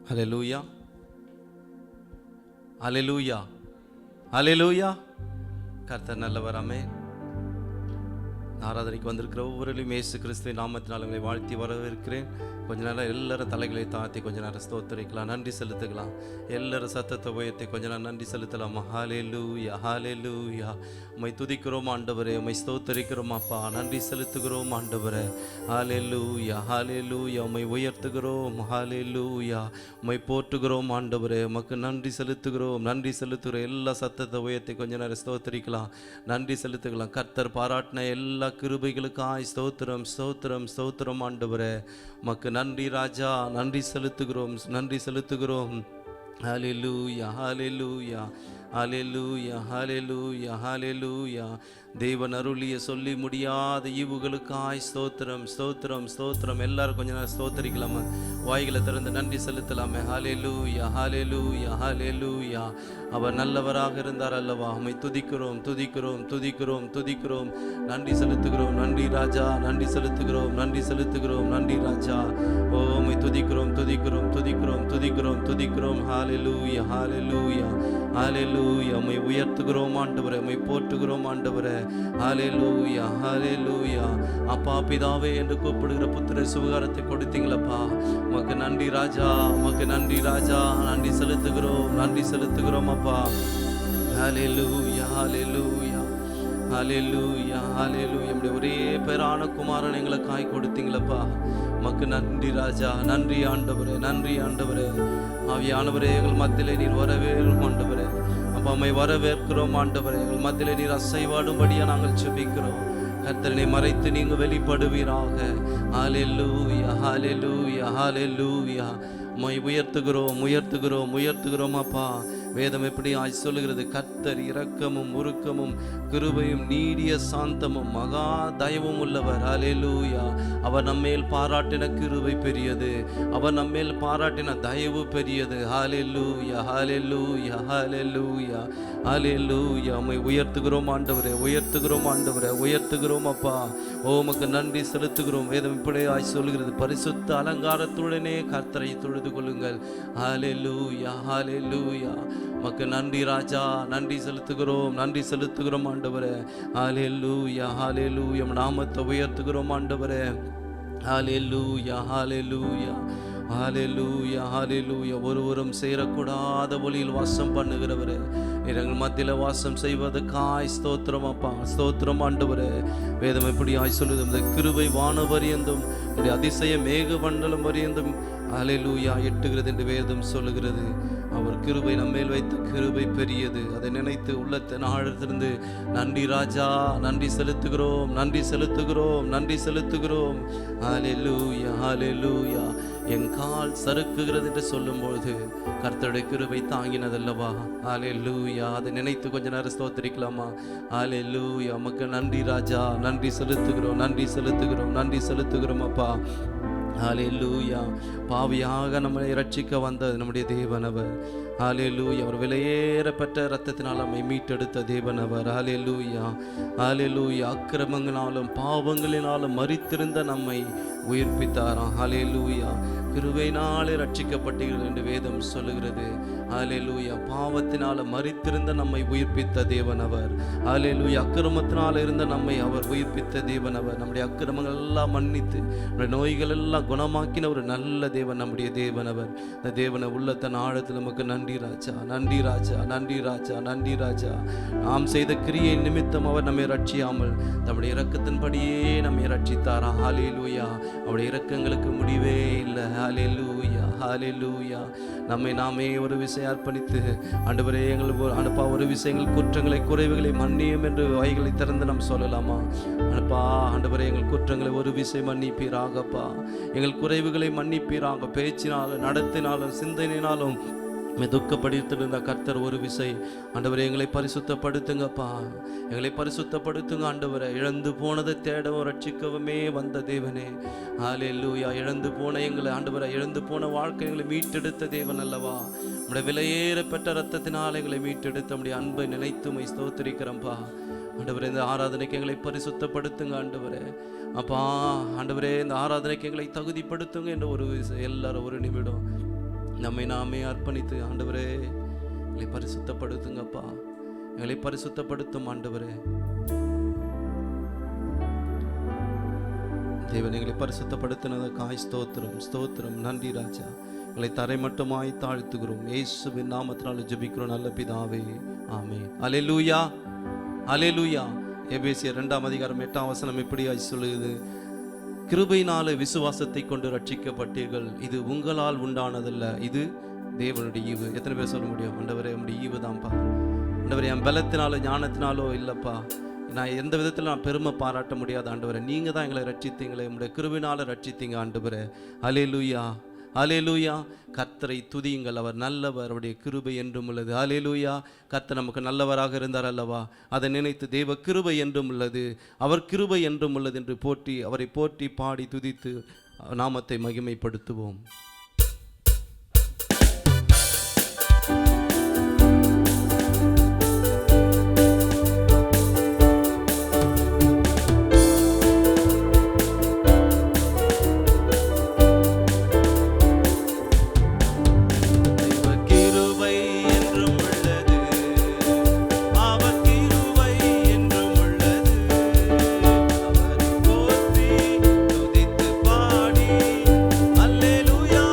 ஹல்லேலூயா, ஹல்லேலூயா, ஹல்லேலூயா. கர்த்தர் நல்லவர். ஆமென். ஆராதனைக்கு வந்திருக்கிற ஒவ்வொருவரையும் இயேசு கிறிஸ்துவின் நாமத்தினால் உங்களை வாழ்த்தி வரவேற்கிறேன். கொஞ்ச நேரம் எல்லாரும் தலைகளை தாழ்த்தி கொஞ்ச நேரம் ஸ்தோத்திரிக்கலாம், நன்றி செலுத்துக்கலாம். எல்லாரும் சத்தத்தை உயர்த்தி கொஞ்ச நேரம் நன்றி செலுத்தலாம். ஹல்லேலூயா, ஹல்லேலூயா. உம்மை துதிக்கிறோம் ஆண்டவரே, உம்மை ஸ்தோத்திரிக்கிறோம் அப்பா, நன்றி செலுத்துகிறோம் ஆண்டவரே. ஹல்லேலூயா, ஹல்லேலூயா. உம்மை உயர்த்துகிறோம். ஹல்லேலூயா. உம்மை போற்றுகிறோம் ஆண்டவரே, உமக்கு நன்றி செலுத்துகிறோம், நன்றி செலுத்துகிறோம். எல்லா சத்தத்தை உயர்த்தி கொஞ்ச நேரம் ஸ்தோத்திரிக்கலாம், நன்றி செலுத்துக்கலாம். கர்த்தர் பாராட்டின எல்லா கிருபைகளுக்காய் ஸ்தோத்திரம், ஸ்தோத்திரம், ஸ்தோத்திரம் ஆண்டவரே. உமக்கு நன்றி ராஜா, நன்றி செலுத்துகிறோம், நன்றி செலுத்துகிறோம். ஹல்லேலூயா, ஹல்லேலூயா, ஹல்லேலூயா, ஹல்லேலூயா, ஹல்லேலூயா. தேவன் அருளிய சொல்லி முடியாத ஈவுகளுக்காய் ஸ்தோத்திரம், ஸ்தோத்திரம், ஸ்தோத்திரம். எல்லாரும் கொஞ்ச நேரம் ஸ்தோத்திரிக்கலாமா? வாய்களை திறந்து நன்றி செலுத்தலாமே. ஹல்லேலூயா, ஹல்லேலூயா, ஹல்லேலூயா. அவர் நல்லவராக இருந்தார் அல்லவா? உம்மை துதிக்கிறோம், துதிக்கிறோம், துதிக்கிறோம், துதிக்கிறோம். நன்றி செலுத்துகிறோம். நன்றி ராஜா, நன்றி செலுத்துகிறோம், நன்றி செலுத்துகிறோம். நன்றி ராஜா. ஓ உம்மை துதிக்கிறோம், துதிக்கிறோம், துதிக்கிறோம், துதிக்கிறோம், துதிக்கிறோம். ஹல்லேலூயா, ஹல்லேலூயா, ஹல்லேலூயா. உம்மை உயர்த்துகிறோம் ஆண்டவரே, உம்மை போற்றுகிறோம் ஆண்டவரே. ஹல்லேலூயா, ஹல்லேலூயா. அப்பா பிதாவே என்று கூப்பிடுகிற புத்திர சுகாரத்தை கொடுத்தீங்களப்பா, உமக்கு நன்றி ராஜா, உமக்கு நன்றி ராஜா. நன்றி செலுத்துகிறோம், நன்றி செலுத்துகிறோம் அப்பா. ஹல்லேலூயா, ஹல்லேலூயா, ஹல்லேலூயா, ஹல்லேலூயா. நம்முடைய ஒரே பேரான குமாரன் எங்களுக்காய் கொடுத்தீங்களப்பா, உமக்கு நன்றி ராஜா. நன்றி ஆண்டவரே, நன்றி ஆண்டவரே. ஆவியானவரே, எங்கள் மத்தியிலே நீர் வரவேறும் ஆண்டவரே. அப்பா உம்மை வரவேற்கிறோம் ஆண்டவரே. எங்கள் மத்தியிலே நீர் அசைவாடும்படியா நாங்கள் ஜெபிக்கிறோம். கர்த்தரை மறைத்து நீங்க வெளிப்படுவீராக. ஹல்லேலூயா, ஹல்லேலூயா, ஹல்லேலூயா. உம்மை உயர்த்துகிறோம், உயர்த்துகிறோம், உயர்த்துகிறோம் அப்பா. வேதம் எப்படி சொல்லுகிறது? கர்த்தர் இரக்கமும் உருக்கமும் கிருபையும் நீடிய சாந்தமும் மகா தயவும் உள்ளவர். ஹல்லேலூயா. அவர் நம்மேல் பாராட்டின கிருபை பெரியது, அவர் நம்மேல் பாராட்டின தயவு பெரியது. ஹல்லேலூயா, ஹல்லேலூயா, ஹல்லேலூயா, ஹல்லேலூயா. உம்மை உயர்த்துகிறோம் ஆண்டவரே, உயர்த்துகிறோம் ஆண்டவரே, உயர்த்துகிறோம் அப்பா. ஓ உமக்கு நன்றி செலுத்துகிறோம். வேதம் இப்படி சொல்லுகிறது, பரிசுத்த அலங்காரத்துடனே கர்த்தரை தொழுது கொள்ளுங்கள். ஹல்லேலூயா, ஹல்லேலூயா. உமக்கு நன்றி ராஜா, நன்றி செலுத்துகிறோம், நன்றி செலுத்துகிறோம் ஆண்டவரே. ஹல்லேலூயா, ஹல்லேலூயா. நாமத்தை உயர்த்துகிறோம் ஆண்டவரே. ஹல்லேலூயா, ஹல்லேலூயா, ஹல்லேலூயா, ஹல்லேலூயா. ஒருவரும் சேரக்கூடாத ஒளியில் வாசம் பண்ணுகிறவரே, எங்கள் மத்தியில் வாசம் செய்வதற்காய் ஸ்தோத்திரம் அப்பா, ஸ்தோத்திரம் ஆண்டவரே. வேதம் எப்படி சொல்லுது? இந்த கிருபை வானவரியந்தும் அதிசய மேக மண்டலம் வரியந்தும் ஹல்லேலூயா எட்டுகிறது என்று வேதம் சொல்லுகிறது. அவர் கிருபை நம்மேல் வைத்த கிருபை பெரியது. அதை நினைத்து உள்ளத்தின் ஆழத்திலிருந்து நன்றி ராஜா, நன்றி செலுத்துகிறோம், நன்றி செலுத்துகிறோம், நன்றி செலுத்துகிறோம். ஹல்லேலூயா, ஹல்லேலூயா. என் கால் சறுக்குகிறது என்று சொல்லும்பொழுது கர்த்தருடைய கிருபை தாங்கினதல்லவா? ஹல்லேலூயா. அதை நினைத்து கொஞ்ச நேரம் ஸ்தோத்திரிக்கலாமா? ஹல்லேலூயா. உமக்கு நன்றி ராஜா, நன்றி செலுத்துகிறோம், நன்றி செலுத்துகிறோம், நன்றி செலுத்துகிறோம் அப்பா. ஹல்லேலூயா. பாவியாக நம்மை ரட்சிக்க வந்த நம்முடைய தேவனவர். ஹல்லேலூயா. அவர் விலையேறப்பட்ட இரத்தத்தினால் நம்மை மீட்டெடுத்த தேவனவர். ஹல்லேலூயா, ஹல்லேலூயா. அக்கிரமங்களாலும் பாவங்களினாலும் மரித்திருந்த நம்மை உயிர்ப்பித்தாராம். ஹல்லேலூயா. கிருபையினாலே ரட்சிக்கப்பட்டீர்கள் என்று வேதம் சொல்லுகிறது. ஹல்லேலூயா. பாவத்தினால மரித்திருந்த நம்மை உயிர்ப்பித்த தேவனவர். ஹல்லேலூயா. அக்கிரமத்தினால இருந்த நம்மை அவர் உயிர்ப்பித்த தேவனவர். நம்முடைய அக்கிரமங்கள் எல்லாம் மன்னித்து நம்முடைய நோய்கள் எல்லாம் குணமாக்கின ஒரு நல்ல தேவன் நம்முடைய தேவனவர். இந்த தேவனை உள்ளத்தன் ஆழத்தில் நமக்கு நன்றி ராஜா, நன்றி ராஜா, நன்றி ராஜா, நன்றி ராஜா. நாம் செய்த கிரியை நிமித்தம் அவர் நம்மை ரட்சியாமல் நம்முடைய இரக்கத்தின்படியே நம்மை ரட்சித்தாரா. ஹல்லேலூயா. அவருடைய இரக்கங்களுக்கு முடிவே இல்லை. ஹல்லேலூயா, ஹல்லேலூயா. நம்மை நாமே ஒரு விஷயம் அர்ப்பணித்து ஆண்டவரே எங்கள் அனுப்பா ஒரு விஷயங்கள் குற்றங்களை குறைவுகளை மன்னியும் என்று வாய்களை திறந்து நாம் சொல்லலாமா? அனுப்பா ஆண்டவரே எங்கள் குற்றங்களை ஒரு விஷயம் மன்னிப்பீராகப்பா, எங்கள் குறைவுகளை மன்னிப்பீராக. பேச்சினாலும் நடத்தினாலும் சிந்தனையினாலும் துக்கப்படுத்திருந்த கர்த்தர் ஒரு விசை ஆண்டவரே எங்களை பரிசுத்தப்படுத்துங்கப்பா, எங்களை பரிசுத்தப்படுத்துங்க ஆண்டவரை. இழந்து போனதை தேடவும் ரட்சிக்கவுமே வந்த தேவனே. ஹல்லேலூயா. இழந்து போன எங்களை ஆண்டவரை, இழந்து போன வாழ்க்கை எங்களை மீட்டெடுத்த தேவன் அல்லவா? நம்முடைய விலையேற பெற்ற ரத்தத்தினால் எங்களை மீட்டெடுத்த நம்முடைய அன்பை நினைத்து உம்மை ஸ்தோத்திரிக்கிறோம்ப்பா. ஆண்டவரே, இந்த ஆராதனைக்கு எங்களை பரிசுத்தப்படுத்துங்க ஆண்டவரே. அப்பா ஆண்டவரே, இந்த ஆராதனைக்கு எங்களை தகுதிப்படுத்துங்க என்ற எல்லாரும் ஒரு நிமிடம் நம்மை நாமே அர்ப்பணித்து ஆண்டவரே எங்களை பரிசுத்தப்படுத்துங்கப்பா. எங்களை பரிசுத்தப்படுத்தும் ஆண்டவரே. தேவன் எங்களை பரிசுத்தப்படுத்தினதற்காய் ஸ்தோத்திரம் ஸ்தோத்திரம். நன்றி ராஜா. எங்களை தரை மட்டுமாய் தாழ்த்துகிறோம். இயேசுவின் நாமத்தினால ஜெபிக்கிறோம் நல்ல பிதாவே, ஆமென். அல்லேலூயா, அல்லேலூயா. எபேசியர் 2:8 இப்படியாய் சொல்லுது, கிருபையினாலே விசுவாசத்தை கொண்டு ரட்சிக்கப்பட்டீர்கள், இது உங்களால் உண்டானதல்ல, இது தேவனுடைய ஈவு. எத்தனை பேர் சொல்ல முடியும்? ஆண்டவரே, நம்முடைய ஈவு தான்ப்பா. ஆண்டவரே, என் பலத்தினாலோ ஞானத்தினாலோ இல்லைப்பா, நான் எந்த விதத்தில் நான் பெருமை பாராட்ட முடியாது ஆண்டவரே. நீங்கள் தான் எங்களை ரட்சித்தீங்களே, உங்களுடைய கிருபையினால ரட்சித்தீங்க ஆண்டவரே. அல்லேலூயா, அல்லேலூயா. கர்த்தரை துதியுங்கள், அவர் நல்லவர், அவருடைய கிருபை என்றும் உள்ளது. அல்லேலூயா. கர்த்தர் நமக்கு நல்லவராக இருந்தார் அல்லவா, அதை நினைத்து தேவ கிருபை என்றும் உள்ளது, அவர் கிருபை என்றும் உள்ளது என்று போற்றி அவரை போற்றி பாடி துதித்து நாமத்தை மகிமைப்படுத்துவோம். Hallelujah.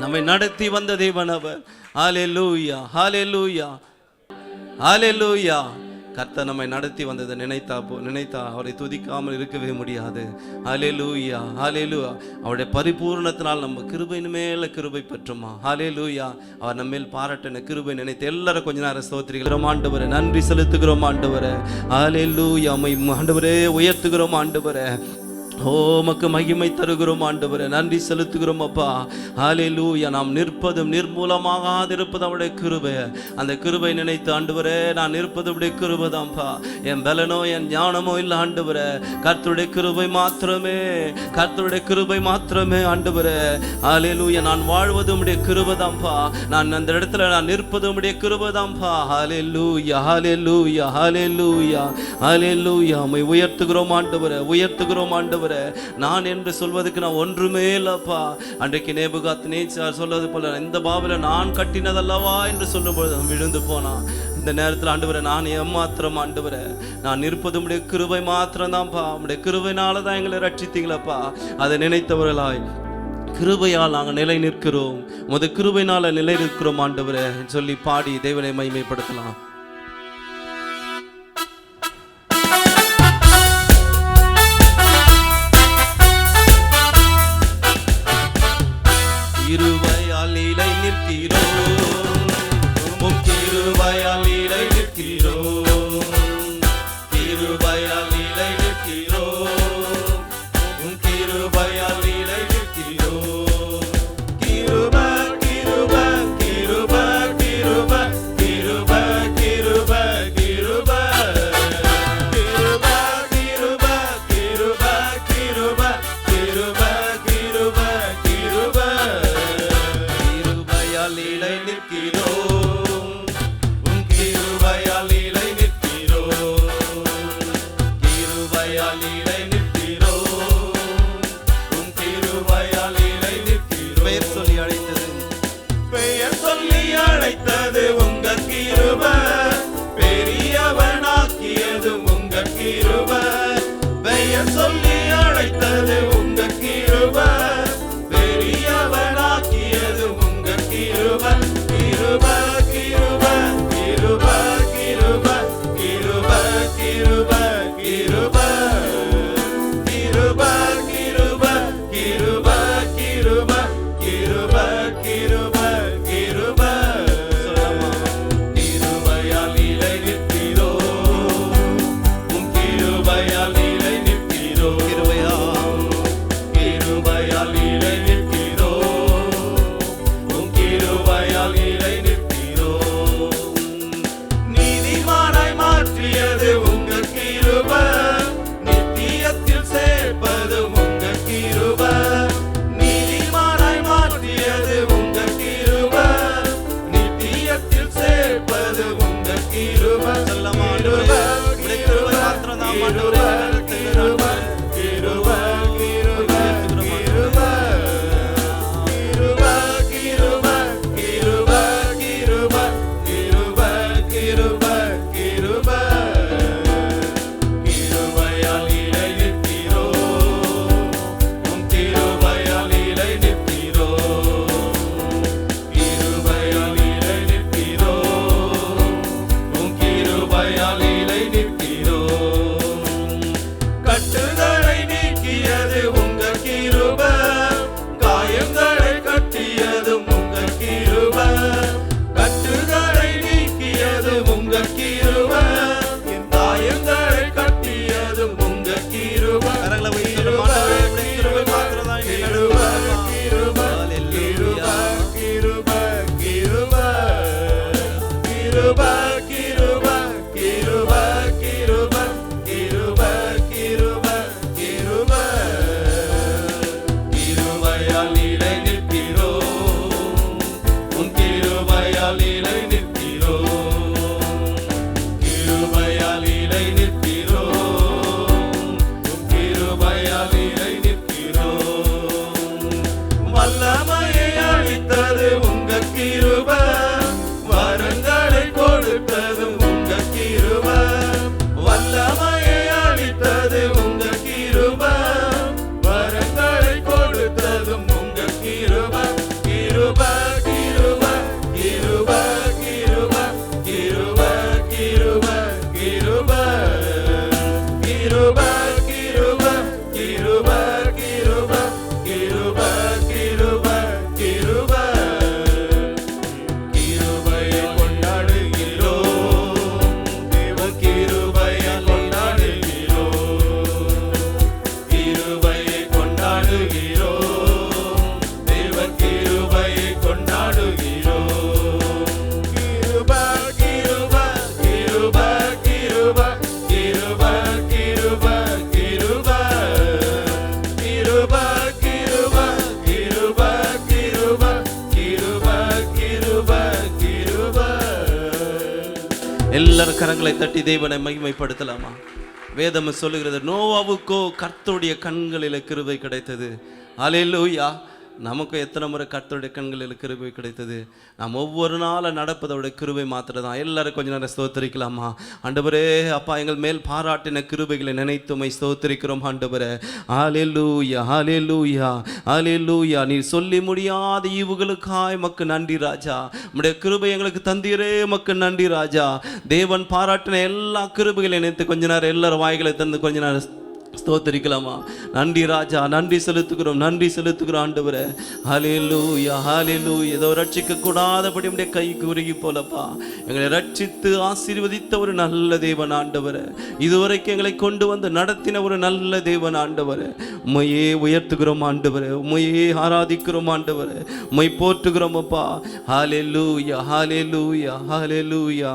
நம்மை நடத்தி வந்த தேவன் அவர். ஹல்லேலூயா, ஹல்லேலூயா, ஹல்லேலூயா. கர்த்தர் நம்மை நடத்தி வந்ததை நினைத்தா அவரை துதிக்காமல் இருக்கவே முடியாது. ஹல்லேலூயா, ஹல்லேலூயா. அவருடைய பரிபூர்ணத்தினால் நம்ம கிருபையின் மேல கிருபை பெற்றோமா. ஹல்லேலூயா. அவர் நம்ம மேல் பாராட்டின கிருபை நினைத்து எல்லாரும் கொஞ்ச நேரம் ஸ்தோத்திரிக்கிறோம் ஆண்டவரே. நன்றி செலுத்துகிறோம் ஆண்டவரே. ஹல்லேலூயா. ஆண்டவரே உயர்த்துகிறோம் ஆண்டவரே. உமக்கு மகிமை தருகிறோம் ஆண்டவரே. நன்றி செலுத்துகிறோம் அப்பா. ஹல்லேலூயா. நாம் நிற்பதும் நிர்மூலமாகாதிருப்பது அவருடைய கிருபை. அந்த கிருபை நினைத்து ஆண்டவரே, நான் நிற்பது உடைய கிருபை தான்ப்பா. என் பலனோ என் ஞானமோ இல்லை ஆண்டவரே. கர்த்தருடைய கிருபை மாத்திரமே, கர்த்தருடைய கிருபை மாத்திரமே ஆண்டவரே. ஹல்லேலூயா. நான் வாழ்வதும் உடைய கிருபை தான்ப்பா. நான் அந்த இடத்துல நான் நிற்பதும் உடைய கிருபை தான்ப்பா. ஹல்லேலூயா, ஹல்லேலூயா, ஹல்லேலூயா, ஹல்லேலூயா. உம்மை உயர்த்துகிறோம் ஆண்டவரே, உயர்த்துகிறோம் ஆண்டவரே. நான் என்று சொல்வதற்கு நான் ஒன்றுமே இல்லப்பா. அன்றைக்கு நேபுகாத்நேச்சார் சொல்வது போல, இந்த பாபிலோன் நான் கட்டினதல்லவா என்று சொல்லும்போது அவன் விழுந்து போனான். இந்த நேரத்தில் ஆண்டவரே, நான் ஏமாத்திரம் ஆண்டவரே, நான் நிற்பது உம்முடைய கிருபை மாத்திரம் தான்ப்பா. உம்முடைய கிருபையினால தான் எங்களை ரட்சித்தீங்களப்பா. அதை நினைத்தவர்களாய் கிருபையால் நாங்கள் நிலை நிற்கிறோம். உமது கிருபையினால நிலை நிற்கிறோம் ஆண்டவரே சொல்லி பாடி தேவனை மகிமைப்படுத்தலாம். கிருபையால் நிலை நிற்கிறோம், உம் கிருபையால் நிலை நிற்கிறோம், கிருபையால் நிலை நிற்கிறோம், உம் கிருபையால் நிலை நிற்கிறோம். கிருபை, கிருபை, கிருபை, கிருபை, கிருபை, கிருபை, கிருபை, கிருபை, கிருபை, கிருபை, கிருபை, கிருபை, கிருபை, கிருபை. கிருபையால் நிலை நிற்கிறோம், உம் கிருபையால் நிலை நிற்கிறோம், கிருபையால் நிலை நிற்கிறோம், உம் கிருபையால் நிலை நிற்கிறோம். பெயர் சொல்லி அழைத்தது, பெயர் சொல்லி அழைத்தது உங்க கிருபை, பெரியவனாக்கியது உங்க கிருபை. பெயர் சொல்லி அழைத்தது உங்க கிருபை, பெரியவனாக்கியது உங்க கிருபை. கிருபை, கிருபை, கிருபை, கிருபை, கிருபை, கிருபை, கிருபை. கரங்களை தட்டி தேவனை மகிமைப்படுத்தலாமா? வேதம் சொல்லுகிறது, நோவாவுக்கோ கர்த்தருடைய கண்களில் கிருபை கிடைத்தது. அல்லேலூயா. நமக்கு எத்தனை முறை கர்த்தருடைய கண்களில் கிருபை கிடைத்தது? நாம் ஒவ்வொரு நாளும் நடப்பதோட கிருபை மாத்திரம் தான். எல்லாரும் கொஞ்ச நேரம் ஸ்தோத்திரிக்கலாமா? ஆண்டவரே அப்பா, எங்கள் மேல் பாராட்டின கிருபைகளை நினைத்துமை ஸ்தோத்திரிக்கிறோம் ஆண்டவரே. ஹல்லேலூயா, ஹல்லேலூயா, ஹல்லேலூயா. நீ சொல்லி முடியாத ஈவுகளுக்காய் மக்கு நன்றி ராஜா. உம்முடைய கிருபை எங்களுக்கு தந்தீரே, மக்கு நன்றி ராஜா. தேவன் பாராட்டின எல்லா கிருபைகளை நினைத்து கொஞ்ச நேரம் எல்லாரும் வாய்களை தந்து கொஞ்ச நேரம் ஸ்தோத்திரிக்கலாமா? நன்றி ராஜா, நன்றி செலுத்துகிறோம், நன்றி செலுத்துகிறோம் ஆண்டவரே. ஹல்லேலூயா, ஹல்லேலூயா. ஏதோ ரட்சிக்க கூடாதபடி உடைய கை குறுகி போலப்பா எங்களை ரட்சித்து ஆசீர்வதித்த ஒரு நல்ல தேவன் ஆண்டவரே. இதுவரைக்கும் எங்களை கொண்டு வந்து நடத்தின ஒரு நல்ல தேவன் ஆண்டவரே. உம்மையே உயர்த்துகிறோம் ஆண்டவரே, உம்மையே ஆராதிக்கிறோம் ஆண்டவரே, உம்மை போற்றுகிறோம் அப்பா. ஹல்லேலூயா, ஹல்லேலூயா, ஹல்லேலூயா.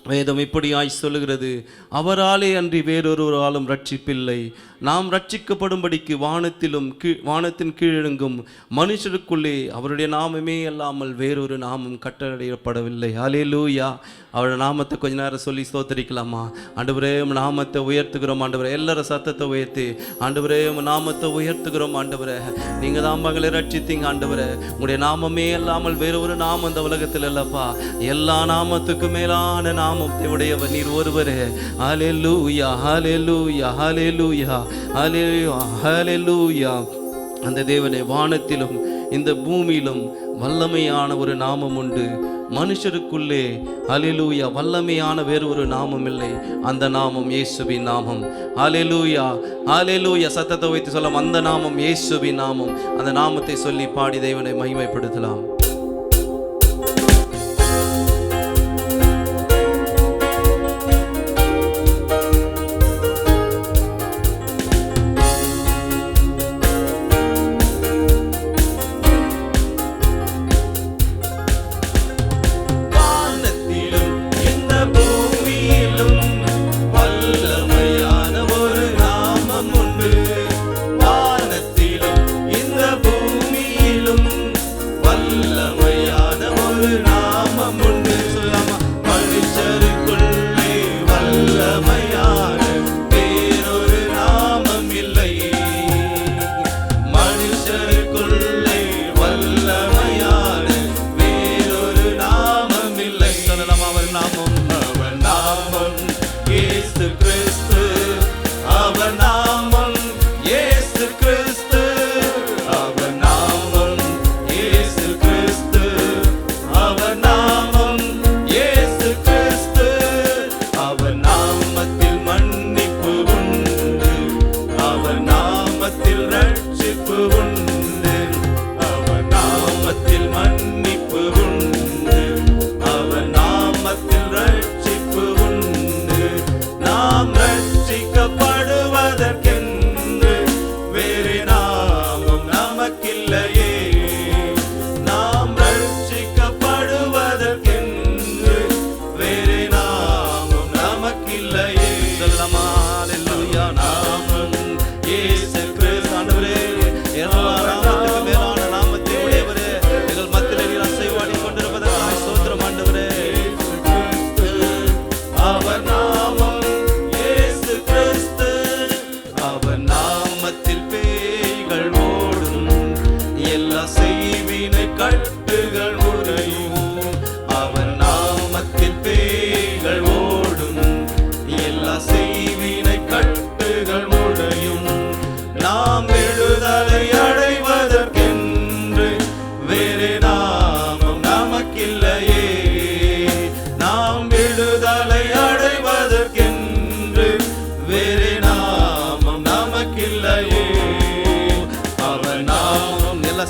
வேதம் இப்படியாய் சொல்லுகிறது, அவராலே அன்றி வேறொருவராலும் ரட்சிப்பில்லை. நாம் ரட்சிக்கப்படும்படிக்கு வானத்தின் கீழெங்கும் மனுஷருக்குள்ளே அவருடைய நாமமே அல்லாமல் வேறொரு நாமம் கட்டளையிடப்படவில்லை. ஹல்லேலூயா. அவருடைய நாமத்தை கொஞ்ச நேரம் சொல்லி ஸ்தோத்திரிக்கலாமா? ஆண்டவரே நாமத்தை உயர்த்துகிறோம் ஆண்டவரே. எல்லாரும் சத்தத்தை உயர்த்தி ஆண்டவரே நாமத்தை உயர்த்துகிறோம் ஆண்டவரே. நீங்கள் தான் மகளை ரட்சித்தீங்க ஆண்டவரே. உங்களுடைய நாமமே அல்லாமல் வேற ஒரு நாமம் இந்த உலகத்தில் இல்லப்பா. எல்லா நாமத்துக்கு மேலான நாமத்தை உடையவர் நீர் ஒருவரே. ஹல்லேலூயா, ஹல்லேலூயா, ஹல்லேலூயா, ஹல்லேலூயா, ஹல்லேலூயா. அந்த தேவனே, வானத்திலும் இந்த பூமியிலும் வல்லமையான ஒரு நாமம் உண்டு. மனுஷருக்குள்ளே ஹல்லேலூயா வல்லமையான வேறு ஒரு நாமம் இல்லை. அந்த நாமம் இயேசுவின் நாமம். ஹல்லேலூயா, ஹல்லேலூயா. சத்தத்தை வைத்து சொல்லலாம், அந்த நாமம் இயேசுவின் நாமம். அந்த நாமத்தை சொல்லி பாடி தேவனை மகிமைப்படுத்தலாம்.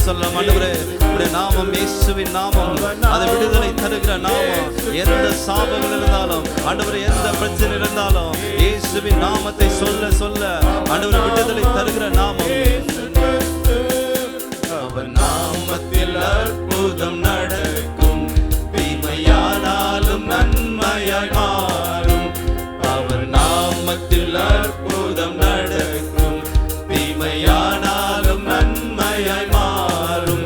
சொல்லலாம் ஆண்டவரே, உம்முடைய நாமம் இயேசுவின் நாமம். அது விடுதலை தருகிற நாமம். எந்த சாபங்கள் இருந்தாலும் ஆண்டவரே, எந்த பிரச்சனை இருந்தாலும் இயேசுவின் நாமத்தை சொல்ல சொல்ல ஆண்டவரே விடுதலை தருகிற நாமம். அவர் நாமத்தில் அற்புதம் நடக்கும், தீமையானாலும் நன்மையாய் மாறும். அவர் நாமத்தில் அற்புதம் நடக்கும், தீமையானாலும் நன்மையாய் மாறும்.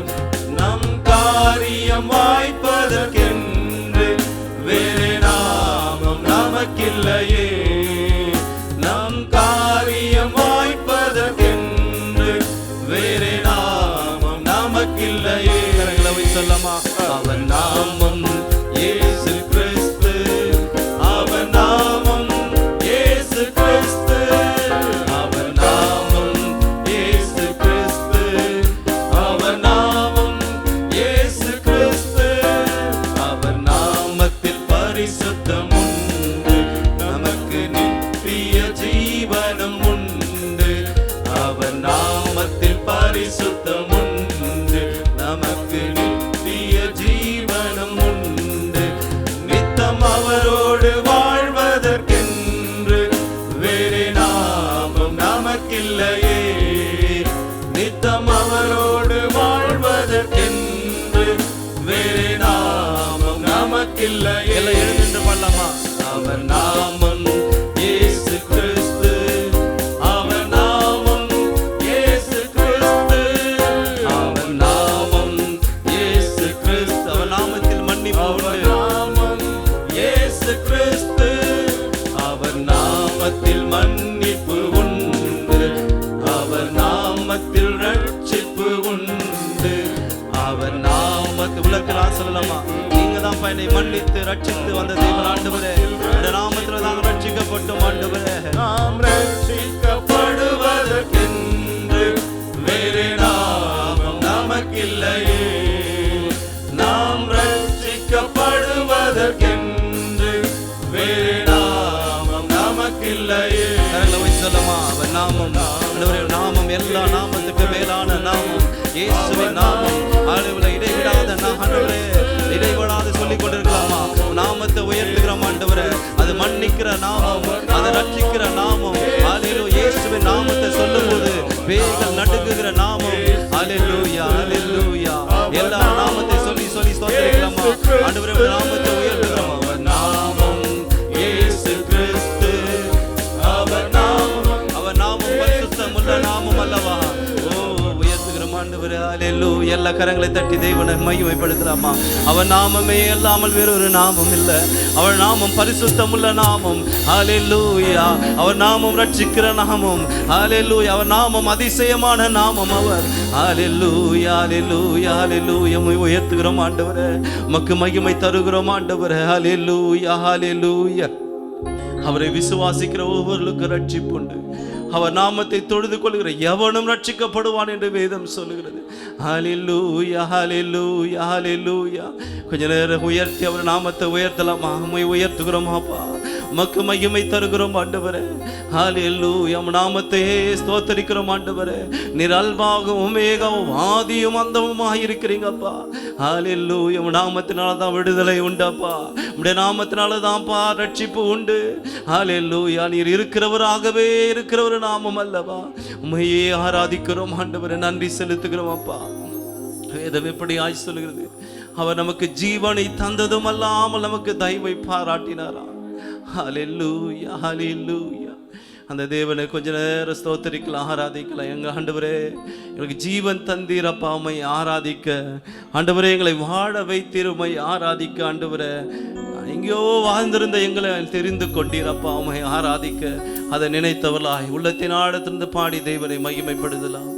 நம் காரியம் வாய்ப்பதற்கென்று வேறு நாமம் நமக்கு நமக்கில்லையே, நித்தம் அவரோடு வாழ்வதற்கென்று வேறு நாமம் நமக்கில்லையே. எல்லாம் எழுந்து பண்ணலாமா? அவர் நாமம் இயேசு கிறிஸ்து, அவர் நாமம் இயேசு கிறிஸ்து, அவர் நாமம் இயேசு கிறிஸ்து. அவர் நாமத்தில் மன்னிப்பு உண்டு. நாமம் இயேசு கிறிஸ்து, அவர் நாமத்தில் மன்னிப்பு உண்டு, அவர் நாமத்தில் ரட்சிப்பு உண்டு, அவர் நாமத்தில் உலகத்தில் சொல்லலாமா? நீங்க தான் என்னை மன்னித்து ரட்சித்து வந்த தேவன் ஆண்டவரே, இந்த நாமத்தில் நாங்கள் ரட்சிக்கப்பட்டோம் ஆண்டவரே. நாம் ரட்சிக்கப்படுவதற்கென்று வேறு நாமம் நமக்கில்லையே, நாம் ரட்சிக்கப்படுவதற்கென்று வேறு நாமம் நமக்கில்லையே. சொல்லமா? அவர் நாமம், நாமம் எல்லா நாமத்துக்கு மேலான நாமம் இயேசுவின் நாமம். ஆண்டவரே இடைவிடாத ஆண்டவரே, இடைவிடாது சொல்லிக் கொண்டிருக்கலாமா? நாமத்தை உயர்த்துகிறோம் ஆண்டவரே. அது மன்னிக்கிற நாமம், அது ரட்சிக்கிற நாமம். ஹல்லேலூயா. இயேசுவின் நாமத்தை சொல்லும்போது பேய்கள் நடுங்குகிற நாமம். ஹல்லேலூயா, ஹல்லேலூயா. எல்லா நாமத்தை சொல்லி சொல்லி ஸ்தோத்திரிக்கலாமா? ஆண்டவரே நாமத்தை உயர்த்துகிறோம். அவர் நாமம் இயேசு கிறிஸ்து, அவர் நாமம், அவர் நாமம் பரிசுத்தமுள்ள நாமம் அல்லவா? எல்லா கரங்களை தட்டி தேவனை மகிமைப்படுத்தலாமா? அவர் நாமமே அல்லாமல் வேறொரு நாமம் இல்லை. அவர் நாமம் பரிசுத்தமுள்ள நாமம். ஹல்லேலூயா. அவர் நாமம் ரட்சிக்கிற நாமம். ஹல்லேலூயா. அவர் நாமம் அதிசயமான நாமம். அவர் ஹல்லேலூயா, ஹல்லேலூயா, ஹல்லேலூயா. உயர்த்துகிறோம் ஆண்டவரே, உமக்கு மகிமை தருகிறோம் ஆண்டவரே. ஹல்லேலூயா, ஹல்லேலூயா. அவரை விசுவாசிக்கிற ஒவ்வொருவருக்கும் ரட்சிப்பு உண்டு. அவர் நாமத்தை தொழுது கொள்கிற எவனும் ரட்சிக்கப்படுவான் என்று வேதம் சொல்லுகிறது. ஹல்லேலூயா, ஹல்லேலூயா, ஹல்லேலூயா. கொஞ்ச நேரம் உயர்த்தி அவர் நாமத்தை உயர்த்தலாமா? உயர்த்துகிறோம் அப்பா, உமக்கு மகிமை தருகிறோம் ஆண்டவரே. ஹல்லேலூயா. நாமத்தையே ஸ்தோத்தரிக்கிறோம் ஆண்டவரே. நீர் அல்பாகவும் ஒமேகாவும் ஆதியும் அந்தமுமாக இருக்கிறீங்கப்பா. ஹல்லேலூயா. நாமத்தினால தான் விடுதலை உண்டப்பா, உடைய நாமத்தினால தான்ப்பா ரட்சிப்பு உண்டு. ஹல்லேலூயா. நீர் இருக்கிறவராகவே இருக்கிறவர் நாமம் அல்லவா? உம்மையே ஆராதிக்கிறோம் ஆண்டவரே, நன்றி செலுத்துகிறோம் அப்பா. வேதம் எப்படி ஆய் சொல்லுகிறது? அவர் நமக்கு ஜீவனை தந்ததும் அல்லாமல் நமக்கு தயவை பாராட்டினாரா? ஹல்லேலூயா, ஹல்லேலூயா. அந்த தேவனை கொஞ்ச நேரம் ஸ்தோத்தரிக்கலாம், ஆராதிக்கலாம். எங்கள் ஆண்டவரே, எங்களுக்கு ஜீவன் தந்தீரப்பா, உம்மை ஆராதிக்க ஆண்டவரே, எங்களை வாழ வைத்தீர், உம்மை ஆராதிக்க ஆண்டவரே. எங்கேயோ வாழ்ந்திருந்த எங்களை தெரிந்து கொண்டீரப்பா, உம்மை ஆராதிக்க அதை நினைத்தவளாய் உள்ளத்தின் ஆழத்திலிருந்து பாடி தேவனை மகிமைப்படுத்தலாம்.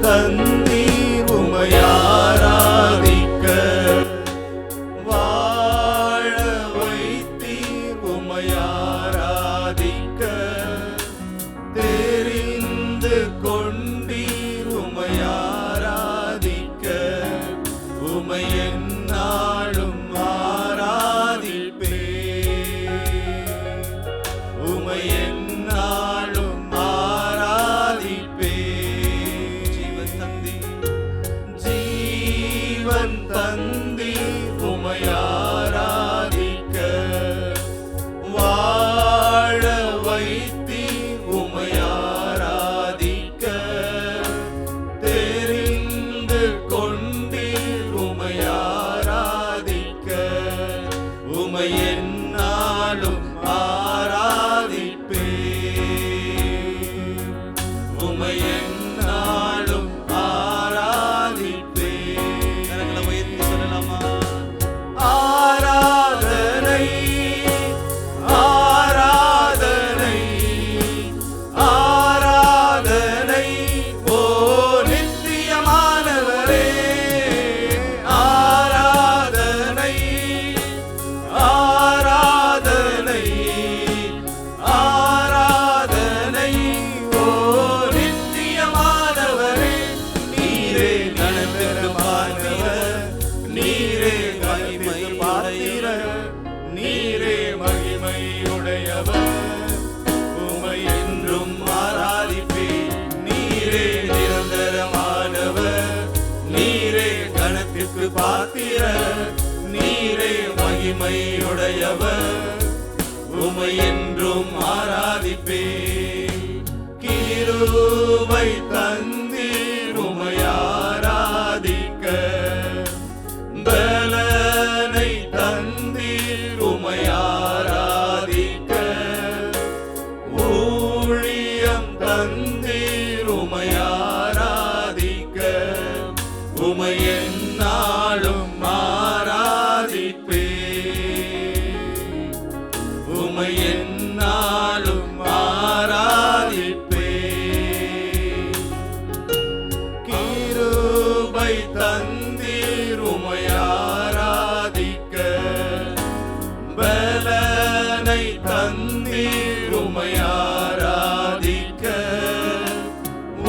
தந்தீர் உம்மை ஆராதிக்க, வாழ வைத்தீர் உம்மை ஆராதிக்க, தெரிந்து கொண்டீர் உம்மை ஆராதிக்க, உம்மை எந்நாளும் ஆராதிப்பே, உம்மை எந்நாளும் ஆராதிப்பே. நீரே நிரந்தரமானவர், நீரே கணத்திற்கு பாத்திரர், நீரே மகிமையுடையவர், உமை என்றும் ஆராதிப்பேன். கிருபை தந்தீர் உமை ஆராதிக்க, பலனை தந்தீர் உமை ஆராதிக்க, ஊழியம் தந்தீர் உமை ஆராதிக்க, உமை எந்நாளும் ஆராதிப்பேன், உமை எந்நாளும் ஆராதிப்பேன். கிருபை தந்தீர் உமை ஆராதிக்க, பலனை தந்தீர் உமை ஆராதிக்க,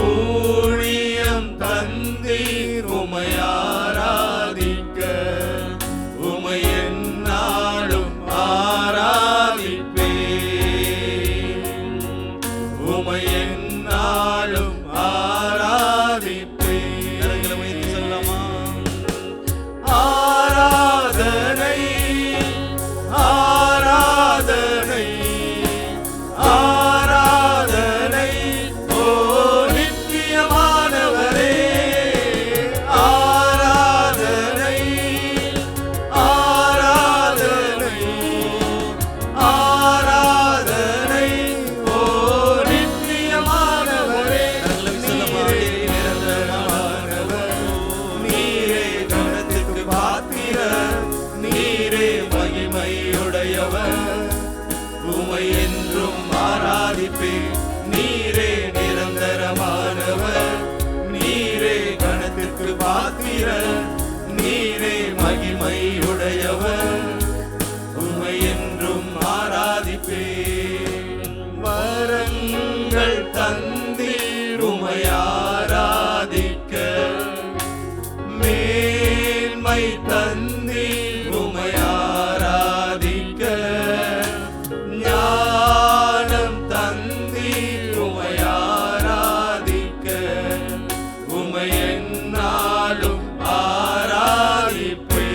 ஊழியம் தந்தீர் உமை ஆராதிக்க, உமை எந்நாளும் ஆராதிப்பேன், உமை எந்நாளும் ஆராதிப்பேன். கரங்களை உயர்த்தி சொல்லலாமா? ஆராதனை ஆராதனை ஆராதனை ஓ நித்தியமானவரே, ஆராதனை ஆராதனை ஆராதனை ஓ நித்தியமானவரே. நீரே நிரந்தரமானவர், நீரே கணத்திற்கு பாத்திரர், நீரே மகிமையுடையவர், உமை என்றும் ஆராதிப்பேன். நீரே நிரந்தரமானவர், நீரே கணத்திற்கு பாத்திரர், நீரே மகிமையுடையவர், உமை என்றும் ஆராதிப்பேன். வரங்கள் தந்தீர் உமை ஆராதிக்க, மேன்மை தந்தீர் உமை ஆராதிக்க, ஞானம் தந்தீர் உமை ஆராதிக்க, உமை எந்நாளும் ஆராதிப்பேன்,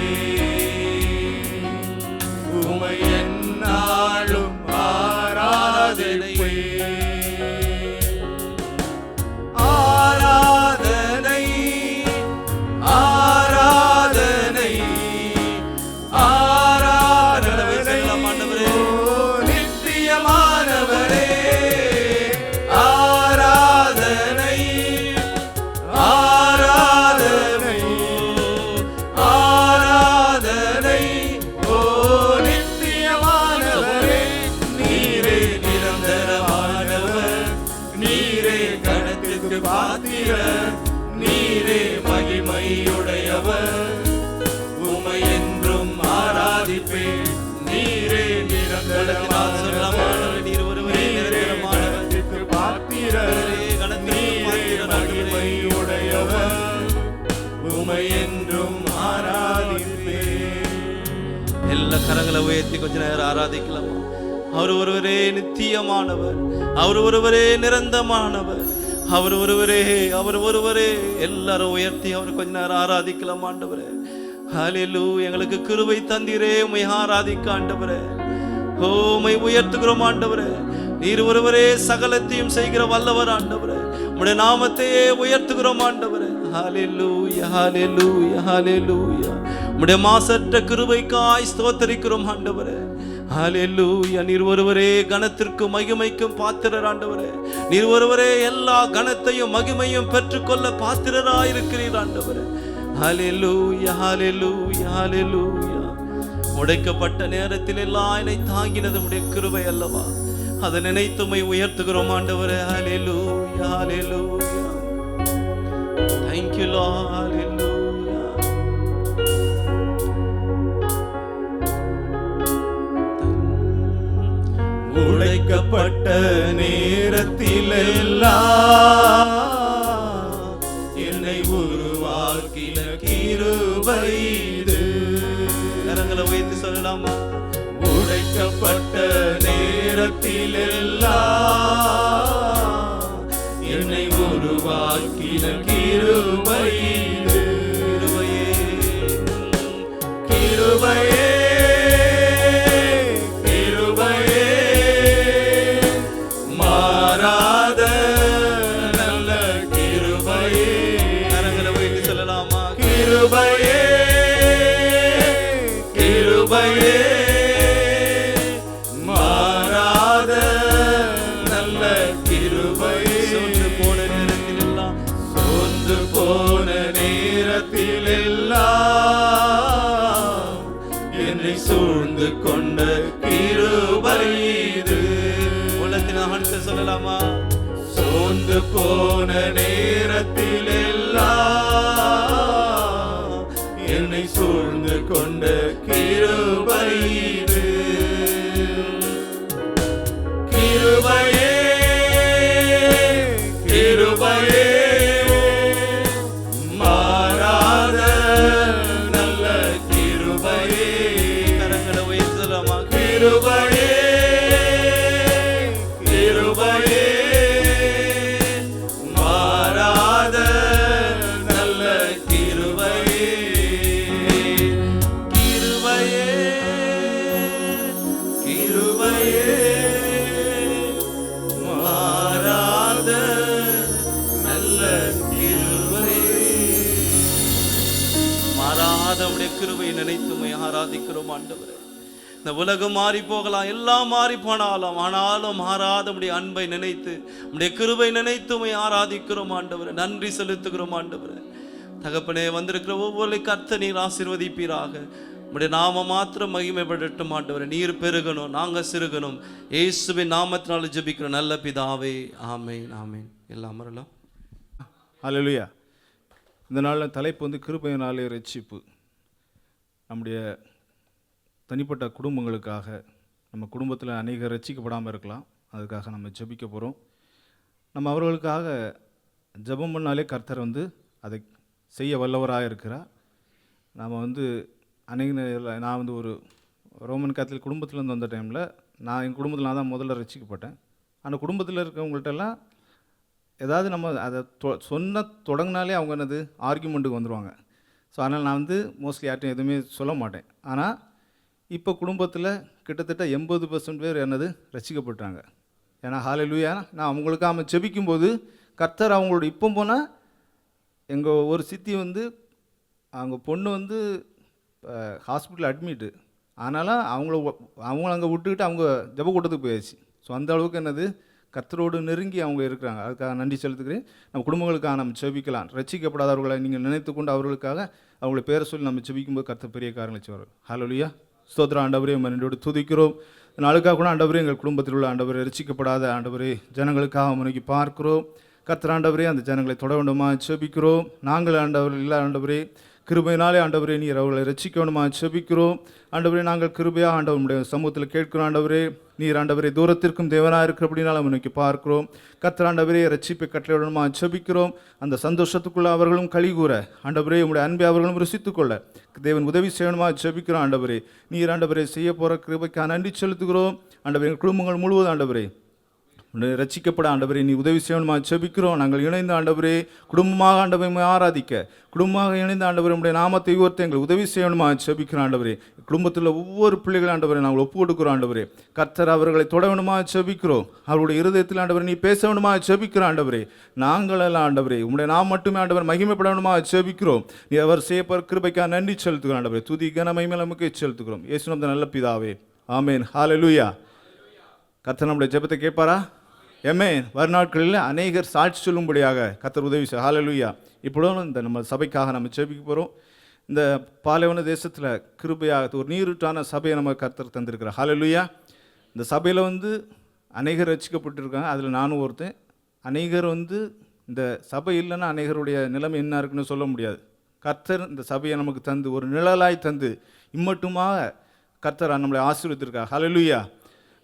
உமை எந்நாளும் ஆராதிப்பேன். ஆராதனை ஆராதனை ஆராதனை ஓ நித்தியமானவரே, ஆராதனை ஆராதனை ஆராதனை ஓ நித்தியமானவரே. நீரே நிரந்தரமானவர், நீரே கணத்திற்கு பாத்திரர், நீரே மகிமையுடையவர், உமை என்றும் ஆராதிப்பேன். நீரே நிரந்தரமானவர், நீர் ஒருவரே நிரந்தரமானவர், கணத்திற்கு பாத்திரர், நீரே மகிமையுடையவர், உமை என்றும் ஆராதிப்பேன். எல்லா கரங்களை உயர்த்தி கொஞ்ச நேரம் ஆராதிக்கலாமா? அவர் ஒருவரே நித்தியமானவர், அவர் ஒருவரே நிரந்தரமானவர், அவர் ஒருவரே. எல்லாரும் உயர்த்தி அவர் கொஞ்ச நேரம் ஆராதிக்கலாம் ஆண்டவரே. ஹல்லேலூயா. எங்களுக்கு கிருபை தந்தீரே, உம்மை ஆராதிக்க ஆண்டவரே. ஓ உம்மை உயர்த்துகிறோம் ஆண்டவரே. நீர் ஒருவரே சகலத்தையும் செய்கிற வல்லவர் ஆண்டவரே. உம்முடைய நாமத்தையே உயர்த்துகிறோம் ஆண்டவரே. ஹல்லேலூயா ஹல்லேலூயா ஹல்லேலூயா. உம்முடைய மாசற்ற கிருபைக்காய் ஸ்தோத்திரிக்கிறோம் ஆண்டவரே. ஹல்லேலூயா. நீர் ஒருவரே கனத்திற்கும் மகிமைக்கும் பாத்திரர் ஆண்டவரே. நீர் ஒருவரே எல்லா கனத்தையும் மகிமையும் பெற்றுக்கொள்ள பாத்திரராயிருக்கிறீர் ஆண்டவரே. ஹல்லேலூயா ஹல்லேலூயா ஹல்லேலூயா. உடைக்கப்பட்ட நேரத்தில் எல்லாம் என்னை தாங்கினது உம்முடைய கிருபை அல்லவா? அதை நினைத்துமை உயர்த்துகிறோம் ஆண்டவரே. ஹல்லேலூயா ஹல்லேலூயா. Thank you Lord. Hallelujah. உடைக்கப்பட்ட நேரத்திலெல்லாம் என்னை உருவாக்கின கிருபை இது. கரங்களை உயர்த்தி சொல்லலாமா? உடைக்கப்பட்ட நேரத்திலெல்லாம் என்னை உருவாக்கின உருவாக்கின கிருபை இது. கிருபையே கிருபையே மாறாத நல்ல கிருபையே. கரங்களை உயர்த்தி சொல்லலாமா? கிருபையே கிருபையே மாறாத நல்ல கிருபையே. சோர்ந்து போன நேரத்திலெல்லாம் சோர்ந்து போன நேரத்திலெல்லாம் என்னை சூழ்ந்து கொண்ட கிருபை இது. உள்ளத்தின் ஆழ்த்த சொல்லலாமா? சோர்ந்து போன நேரத்திலெல்லாம் என்னை சூழ்ந்து கொண்ட கிருபை இது. கிருபையே கிருபையே மாறாத நல்ல கிருபையே. கரங்களை உயர்த்தி சொல்லலாமா? கிருபையே கிருபையே மாறாத நல்ல கிருபையே. கிருபையே கிருபையே மாறாத நல்ல கிருபையே. மாறாத உடைய கிருபையை நினைத்துமை ஆராதிக்கிறோம் ஆண்டவரே. இந்த உலகம் மாறி போகலாம், எல்லாம் மாறி போனாலும், ஆனாலும் மாறாத உடைய அன்பை நினைத்து உடைய கிருபை நினைத்துமை ஆராதிக்கிறோம் ஆண்டவரே. நன்றி செலுத்துகிறோம் ஆண்டவரே. தகப்பனே, வந்திருக்கிற ஒவ்வொரு கர்த்தர் நீர் ஆசீர்வதிப்பீராக. உடைய நாம மாத்திரம் மகிமைப்படட்டும் ஆண்டவரே. நீர் பெருகணும், நாங்க சிறுகணும். இயேசுவின் நாமத்தினால ஜெபிக்கிற நல்ல பிதாவே, ஆமென் ஆமென். எல்லாம் வரலாம். ஹல்லேலூயா. இந்த நாளில் தலைப்பு கிருபையினாலே ரட்சிப்பு. நம்முடைய தனிப்பட்ட குடும்பங்களுக்காக, நம்ம குடும்பத்தில் அநேக ரட்சிக்கப்படாமல் இருக்கலாம், அதுக்காக நம்ம ஜெபிக்க போகிறோம். நம்ம அவர்களுக்காக ஜெபம் பண்ணாலே கர்த்தர் அதை செய்ய வல்லவராக இருக்கிறார். நாம் அநேக நான் ஒரு ரோமன் கேத்தலிக் குடும்பத்திலேருந்து வந்த டைமில் என் குடும்பத்தில் நான் தான் முதல்ல ரட்சிக்கப்பட்டேன். அந்த குடும்பத்தில் இருக்கவங்கள்ட்டெல்லாம் ஏதாவது நம்ம அதை தொடங்கினாலே அவங்க ஆர்கியூமெண்ட்டுக்கு வந்துடுவாங்க. ஸோ அதனால் நான் மோஸ்ட்லி யார்ட்டும் எதுவுமே சொல்ல மாட்டேன். ஆனால் இப்போ குடும்பத்தில் கிட்டத்தட்ட 80% பேர் ரட்சிக்கப்பட்டாங்க. ஏன்னா ஹல்லேலூயா, நான் அவங்களுக்காக ஜெபிக்கும்போது கர்த்தர் அவங்களோட இப்போ போனால் எங்கள் ஒரு சித்தி அவங்க பொண்ணு ஹாஸ்பிட்டல் அட்மிட்டு. ஆனாலும் அவங்கள அங்கே விட்டுக்கிட்டு அவங்க ஜெப கூட்டத்துக்கு போயாச்சு. ஸோ அந்த அளவுக்கு கர்த்தரோடு நெருங்கி அவங்க இருக்கிறாங்க. அதுக்காக நன்றி செலுத்துக்கிறேன். நம்ம குடும்பங்களுக்காக நம்ம ஜெபிக்கலாம். ரட்சிக்கப்படாதவர்களை நீங்கள் நினைத்து கொண்டு அவர்களுக்காக அவங்கள பேரை சொல்லி நம்ம ஜெபிக்கும்போது கர்த்தர் பெரிய காரியங்களை செய்வார். ஹல்லேலூயா. ஸ்தோத்திரம் ஆண்டவரே, நன்றியோடு துதிக்கிறோம். நாளுக்காக கூட ஆண்டவரே, எங்கள் குடும்பத்தில் உள்ள ஆண்டவரே, ரட்சிக்கப்படாத ஆண்டவரே ஜனங்களுக்காக முன்னோக்கி பார்க்கிறோம். கர்த்தர் ஆண்டவரே, அந்த ஜனங்களை தொட வேண்டுமா ஜெபிக்கிறோம். நாங்கள் ஆண்டவர் இல்லை ஆண்டவரே, கிருபையினாலே ஆண்டவரே நீர் அவர்களை ரட்சிக்க வேண்டுமா ஜெபிக்கிறோம். ஆண்டவரே, நாங்கள் கிருபையாக ஆண்டவருடைய சமூகத்தில் கேட்கிறோம். ஆண்டவரே, நீர் ஆண்டவரே தூரத்திற்கும் தேவனாக இருக்கிறபடினால நம்ம நோக்கி பார்க்கிறோம். கர்த்தர் ஆண்டவரே, ரட்சிப்பை கட்டளையிடணுமா ஜெபிக்கிறோம். அந்த சந்தோஷத்துக்குள்ள அவர்களும் கலிகூற ஆண்டவரே, உங்களுடைய அன்பை அவர்களும் ருசித்துக்கொள்ள தேவன் உதவி செய்யணுமா ஜெபிக்கிறோம். ஆண்டவரே, நீர் ஆண்டவரே செய்ய போகிற கிருபைக்காக நன்றி செலுத்துகிறோம். ஆண்டவரே, எங்கள் குடும்பங்கள் முழுவதும் ஆண்டவரே ரட்சிக்கப்பட ஆண்டவரே நீ உதவி செய்யணுமா ஜெபிக்கிறோம். நாங்கள் இணைந்த ஆண்டவரே குடும்பமாக ஆண்டவரை ஆராதிக்க, குடும்பமாக இணைந்த ஆண்டவரே உடைய நாமத்தை உயர்த்த எங்கள் உதவி செய்யணுமா ஜெபிக்கிறோம். ஆண்டவரே, குடும்பத்தில் ஒவ்வொரு பிள்ளைகள் ஆண்டவரை நாங்கள் ஒப்பு கொடுக்கிறோம். ஆண்டவரே, கர்த்தர் அவர்களை தொட வேணுமா ஜெபிக்கிறோம். அவருடைய இருதயத்தில் ஆண்டவரை நீ பேச வேணுமா ஜெபிக்கிறோம். ஆண்டவரே, நாங்கள் எல்லாம் ஆண்டவரே உடைய நாம் மட்டுமே ஆண்டவர் மகிமைப்பட வேணுமா ஜெபிக்கிறோம். நீ அவர் செய்யப்போற கிருபைக்காக நன்றி செலுத்துகிறோம். ஆண்டவரே, துதி கன மகிமை நமக்கு செலுத்துகிறோம். இயேசு நாமத்தில் நல்ல பிதாவே, ஆமென். ஹல்லேலூயா. கர்த்தர் நம்முடைய ஜெபத்தை கேட்பாரா? ஆமென். வருநாட்களில் அநேகர் சாட்சி சொல்லும்படியாக கர்த்தர் உதவி செய்ய. ஹல்லேலூயா. இப்போது இந்த நம்ம சபைக்காக நம்ம ஜெபிக்க போகிறோம். இந்த பாலைவன தேசத்தில் கிருபையாக ஒரு நீருட்டான சபையை நம்ம கர்த்தர் தந்திருக்கிறார். ஹல்லேலூயா. இந்த சபையில் அநேகர் ரட்சிக்கப்பட்டிருக்காங்க. அதில் நானும் ஒருத்தன். அநேகர் இந்த சபை இல்லைன்னா அநேகருடைய நிலைமை என்ன இருக்குன்னு சொல்ல முடியாது. கர்த்தர் இந்த சபையை நமக்கு தந்து ஒரு நிழலாய் தந்து இம்மட்டுமாக கர்த்தர் நம்மளை ஆசீர்வதித்திருக்கார். ஹல்லேலூயா.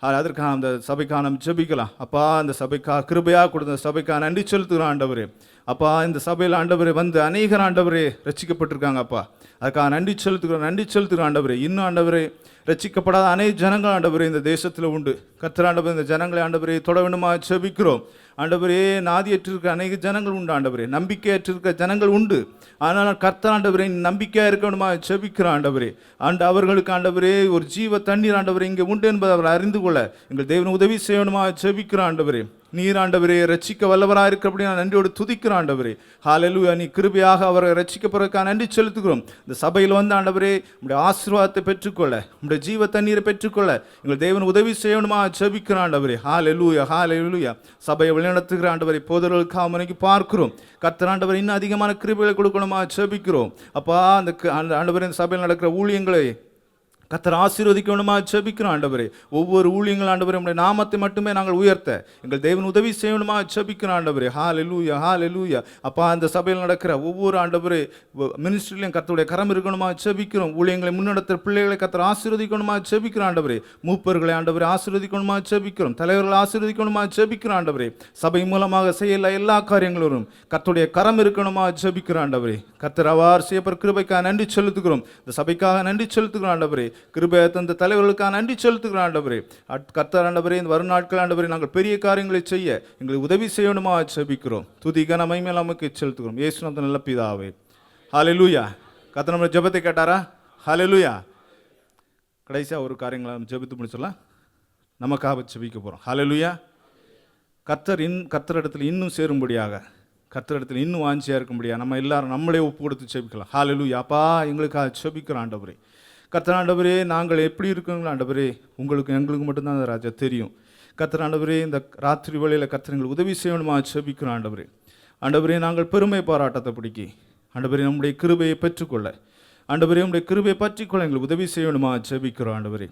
அதற்காக அந்த சபைக்காக நம்ம ஜெபிக்கலாம். அப்பா, இந்த சபைக்காக கிருபையாக கொடுத்த சபைக்காக நன்றி செலுத்துகிறோம். ஆண்டவரே, அப்பா, இந்த சபையில் ஆண்டவரே அநேகர் ஆண்டவரே ரட்சிக்கப்பட்டிருக்காங்க. அப்பா, அதுக்காக நன்றி செலுத்துகிறோம். ஆண்டவரே, இன்னும் ஆண்டவரே ரட்சிக்கப்படாத அநேக ஜனங்கள் ஆண்டவரே இந்த தேசத்தில் உண்டு. கர்த்தர் ஆண்டவரே, இந்த ஜனங்களை ஆண்டவரே தொட வேண்டுமா ஜெபிக்கிறோம். ஆண்டவரே நாதியற்றிருக்க அநேக ஜனங்கள் உண்டு ஆண்டவரே, நம்பிக்கையற்றிருக்க ஜனங்கள் உண்டு. ஆனால் கர்த்தர் ஆண்டவரே நம்பிக்கையாக இருக்கணுமா ஜெபிக்கிற ஆண்டவரே, அவர்களுக்கு ஆண்டவரே ஒரு ஜீவ தண்ணீர் ஆண்டவரே இங்கே உண்டு என்பதை அவர் அறிந்து கொள்ள எங்கள் தேவன் உதவி செய்யணுமா ஜெபிக்கிற ஆண்டவரே. நீர் ஆண்டவரே ரட்சிக்க வல்லவராக இருக்கிறபடி நான் நன்றியோடு துதிக்கிற ஆண்டவரே. ஹல்லேலூயா. நீ கிருபையாக அவரை ரட்சிக்கப்படுறதுக்காக நன்றி செலுத்துகிறோம். இந்த சபையில் வந்து ஆண்டவரே உங்களுடைய ஆசீர்வாதத்தை பெற்றுக்கொள்ள, உங்களுடைய ஜீவ தண்ணீரை பெற்றுக்கொள்ள எங்கள் தேவன் உதவி செய்யணுமா ஜெபிக்கிற ஆண்டவரே. ஹல்லேலூயா, ஹல்லேலூயா. சபையை வழிநடத்துகிற ஆண்டவரை போதர்களுக்காக முனைக்கு பார்க்கிறோம். கர்த்தர் ஆண்டவர் இன்னும் அதிகமான கிருபைகளை கொடுக்கணுமா ஜெபிக்கிறோம். அப்பா அந்த ஆண்டவரே இந்த சபையில் நடக்கிற ஊழியங்களை கர்த்தர் ஆசீர்வதிக்கணுமா ஜெபிக்கிறோம் ஆண்டவரே. ஒவ்வொரு ஊழியங்கள் ஆண்டவரே உம்முடைய நாமத்தை மட்டுமே நாங்கள் உயர்த்த எங்கள் தேவன் உதவி செய்யணுமா ஜெபிக்கிறோம் ஆண்டவரே. ஹல்லேலூயா, ஹல்லேலூயா. அப்பா அந்த சபையில் நடக்கிற ஒவ்வொரு ஆண்டவரே மினிஸ்ட்ரியிலையும் கர்த்தருடைய கரம் இருக்கணுமா ஜெபிக்கிறோம். ஊழியங்களை முன்னெடுத்த பிள்ளைகளை கர்த்தர் ஆசீர்வதிக்கணுமா ஜெபிக்கிறோம் ஆண்டவரே. மூப்பர்களை ஆண்டவரே ஆசீர்வதிக்கணுமா ஜெபிக்கிறோம். தலைவர்களை ஆசீர்வதிக்கணுமா ஜெபிக்கிறோம் ஆண்டவரே. சபை மூலமாக செய்யல எல்லா காரியங்களும் கர்த்தருடைய கரம் இருக்கணுமா ஜெபிக்கிறோம் ஆண்டவரே. கர்த்தர் அவ்வாறு செய்யப்பட்ட கிருபைக்காக நன்றி செலுத்துகிறோம். இந்த சபைக்காக நன்றி செலுத்துகிறோம் ஆண்டவரே. கிருபையை தந்த தலைவர்களுக்காக நன்றி செலுத்துகிறோம் ஆண்டவரே. கர்த்தர் ஆண்டவரே இந்த வரும் நாட்கள் ஆண்டவரே நாங்கள் பெரிய காரியங்களை செய்ய எங்களுக்கு உதவி செய்யணுமா ஜெபிக்கிறோம். துதி கன மகிமை நமக்கு செலுத்துகிறோம். இயேசு நாமத்தில் நல்ல பிதாவே. ஹல்லேலூயா. கர்த்தர் நம்ம ஜெபத்தை கேட்டாரா? ஹல்லேலூயா. கடைசியாக ஒரு காரியங்களை நம்ம ஜெபித்து முடிச்சிடலாம். நமக்காக ஜெபிக்க போகிறோம். ஹல்லேலூயா. கர்த்தரிடத்தில் இன்னும் சேரும்படியாக, கர்த்தரிடத்தில் இன்னும் வாஞ்சியாக இருக்கும்படியாக நம்ம எல்லாரும் நம்மளே ஒப்பு கொடுத்து ஜெபிக்கலாம். ஹல்லேலூயா. அப்பா எங்களுக்காக ஜெபிக்கிறோம் ஆண்டவரே. கர்த்தர் ஆண்டவரே நாங்கள் எப்படி இருக்கோங்களோ ஆண்டவரே உங்களுக்கு எங்களுக்கு மட்டும்தான் அந்த ராஜா தெரியும். கர்த்தர் ஆண்டவரே இந்த ராத்திரி வேளையில் கர்த்தர் எங்களுக்கு உதவி செய்யணுமா ஜெபிக்கிறோம் ஆண்டவரே. ஆண்டவரே நாங்கள் பெருமை பாராட்டத்தை பிடிக்கி ஆண்டவரே நம்முடைய கிருபையை பெற்றுக்கொள்ள, ஆண்டவரே நம்முடைய கிருபையை பற்றிக்கொள்ள எங்களுக்கு உதவி செய்யணுமா ஜெபிக்கிறோம் ஆண்டவரே.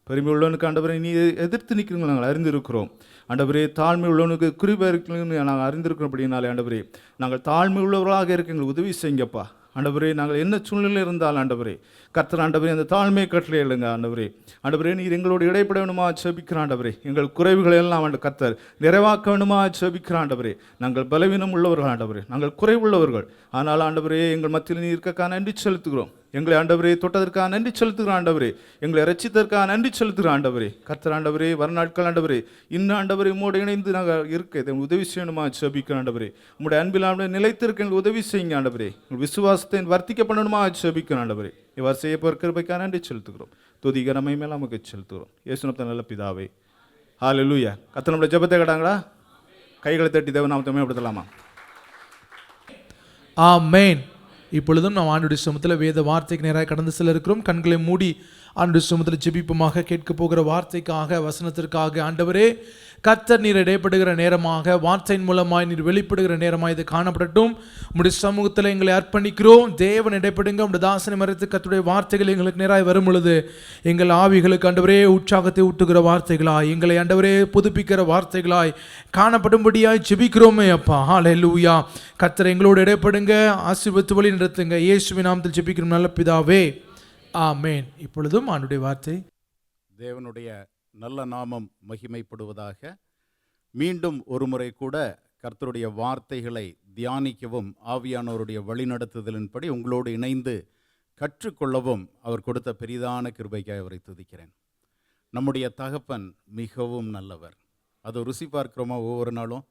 பெருமை உள்ளவனுக்கு ஆண்டவரே நீ எதிர்த்து நிற்கிறீங்க நாங்கள் அறிந்திருக்கிறோம் ஆண்டவரே. தாழ்மை உள்ளவனுக்கு கிருபை இருக்குன்னு நாங்கள் அறிந்திருக்கிறோம். அப்படின்னாலே ஆண்டவரே நாங்கள் தாழ்மை உள்ளவர்களாக இருக்க எங்களுக்கு உதவி செய்யுங்கப்பா ஆண்டவரே. நாங்கள் என்ன சூழ்நிலை இருந்தால் ஆண்டவரே கர்த்தர் ஆண்டவரே அந்த தாழ்மையை கட்டளை எழுங்க ஆண்டவரே. ஆண்டவரே நீர் எங்களோடு இடைப்பட வேணுமா ஜெபிக்கிற ஆண்டவரே. எங்கள் குறைவுகளை எல்லாம் கர்த்தர் நிறைவாக்க வேணுமா ஜெபிக்கிற ஆண்டவரே. நாங்கள் பலவீனம் உள்ளவர்கள் ஆண்டவரே, நாங்கள் குறைவுள்ளவர்கள். ஆனால் ஆண்டவரே எங்கள் மத்தியில் நீர் இருக்கக்காக நன்றி செலுத்துகிறோம். எங்களை ஆண்டவரே தொட்டதற்காக நன்றி செலுத்துகிற ஆண்டவரே. எங்களை ரட்சித்ததற்காக நன்றி செலுத்துகிற ஆண்டவரே. கர்த்தர் ஆண்டவரே வரநாட்கள் ஆண்டவரே இன்னும் ஆண்டவரே உம்மோடு இணைந்து நாங்கள் இருக்க உதவி செய்யணுமா ஜெபிக்கிற ஆண்டவரே. உங்களுடைய அன்பில் ஆண்டவரே நிலைத்திருக்க எங்களுக்கு உதவி செய்யுங்க ஆண்டவரே. உங்கள் விசுவாசத்தை வர்த்திக்க பண்ணணுமா ஜெபிக்கிற ஆண்டவரே. இவ்வாறு செய்ய போகிற கிருபைக்காக நன்றி செலுத்துகிறோம். துதி கனமை மேலே நமக்கு செலுத்துகிறோம். இயேசு நாமத்தில் நல்ல பிதாவே. ஹல்லேலூயா. கர்த்தர் நம்முடைய ஜெபத்தை கேட்டாங்களா? கைகளை தட்டி தேவ நாமத்தை மேம்படுத்தலாமா? ஆமென். இப்பொழுதும் நாம் ஆண்டுடைய சமூகத்தில் வேத வார்த்தைக்கு நேராக கடந்து செல்ல இருக்கிறோம். கண்களை மூடி ஆண்டுடைய சமூகத்தில் ஜெபிப்புமாக கேட்க போகிற வார்த்தைக்காக, வசனத்திற்காக ஆண்டவரே கர்த்தர் நீர் இடைப்படுகிற நேரமாக, வார்த்தையின் மூலமாய் நீர் வெளிப்படுகிற நேரமாக இது காணப்படட்டும். உம்முடைய சமூகத்தில் எங்களை அர்ப்பணிக்கிறோம். தேவன் இடைப்படுங்க. உம்முடைய தாசனை மறைத்து கர்த்தருடைய வார்த்தைகள் எங்களுக்கு நேராக வரும் பொழுது எங்கள் ஆவிகளுக்கு ஆண்டவரே உற்சாகத்தை ஊட்டுகிற வார்த்தைகளாய், எங்களை ஆண்டவரே புதுப்பிக்கிற வார்த்தைகளாய் காணப்படும்படியாய் ஜெபிக்கிறோமே அப்பா. ஹல்லேலூயா. கர்த்தர் எங்களோடு இடைப்படுங்க, ஆசீர்வதித்து வழி நடத்துங்க. இயேசுவின் நாமத்தில் ஜெபிக்கிறோம் நல்ல பிதாவே. ஆமென். இப்பொழுதும் ஆண்டுடைய வார்த்தை. தேவனுடைய நல்ல நாமம் மகிமைப்படுவதாக. மீண்டும் ஒரு முறை கூட கர்த்தருடைய வார்த்தைகளை தியானிக்கவும் ஆவியானவருடைய வழிநடத்துதலின்படி உங்களோடு இணைந்து கற்றுக்கொள்ளவும் அவர் கொடுத்த பெரிதான கிருபைக்காய் அவரை துதிக்கிறேன். நம்முடைய தகப்பன் மிகவும் நல்லவர். அதை ருசி பார்க்கிறோமா ஒவ்வொரு நாளும்?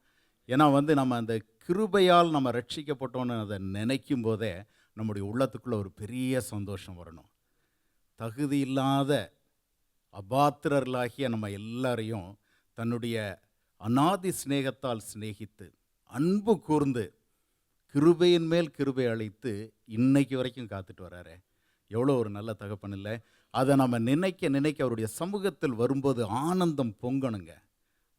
ஏன்னா நம்ம அந்த கிருபையால் நம்ம ரட்சிக்கப்பட்டோன்னு அதை நினைக்கும் போதே நம்முடைய உள்ளத்துக்குள்ளே ஒரு பெரிய சந்தோஷம் வரணும். தகுதி இல்லாத அபாத்திரர்களாகிய நம்ம எல்லாரையும் தன்னுடைய அநாதி சிநேகத்தால் சிநேகித்து அன்பு கூர்ந்து கிருபையின் மேல் கிருபை அளித்து இன்னைக்கு வரைக்கும் காத்துட்டு வர்றாரு. எவ்வளோ ஒரு நல்ல தகப்பன் இல்லை? அதை நம்ம நினைக்க நினைக்க அவருடைய சமூகத்தில் வரும்போது ஆனந்தம் பொங்கணுங்க.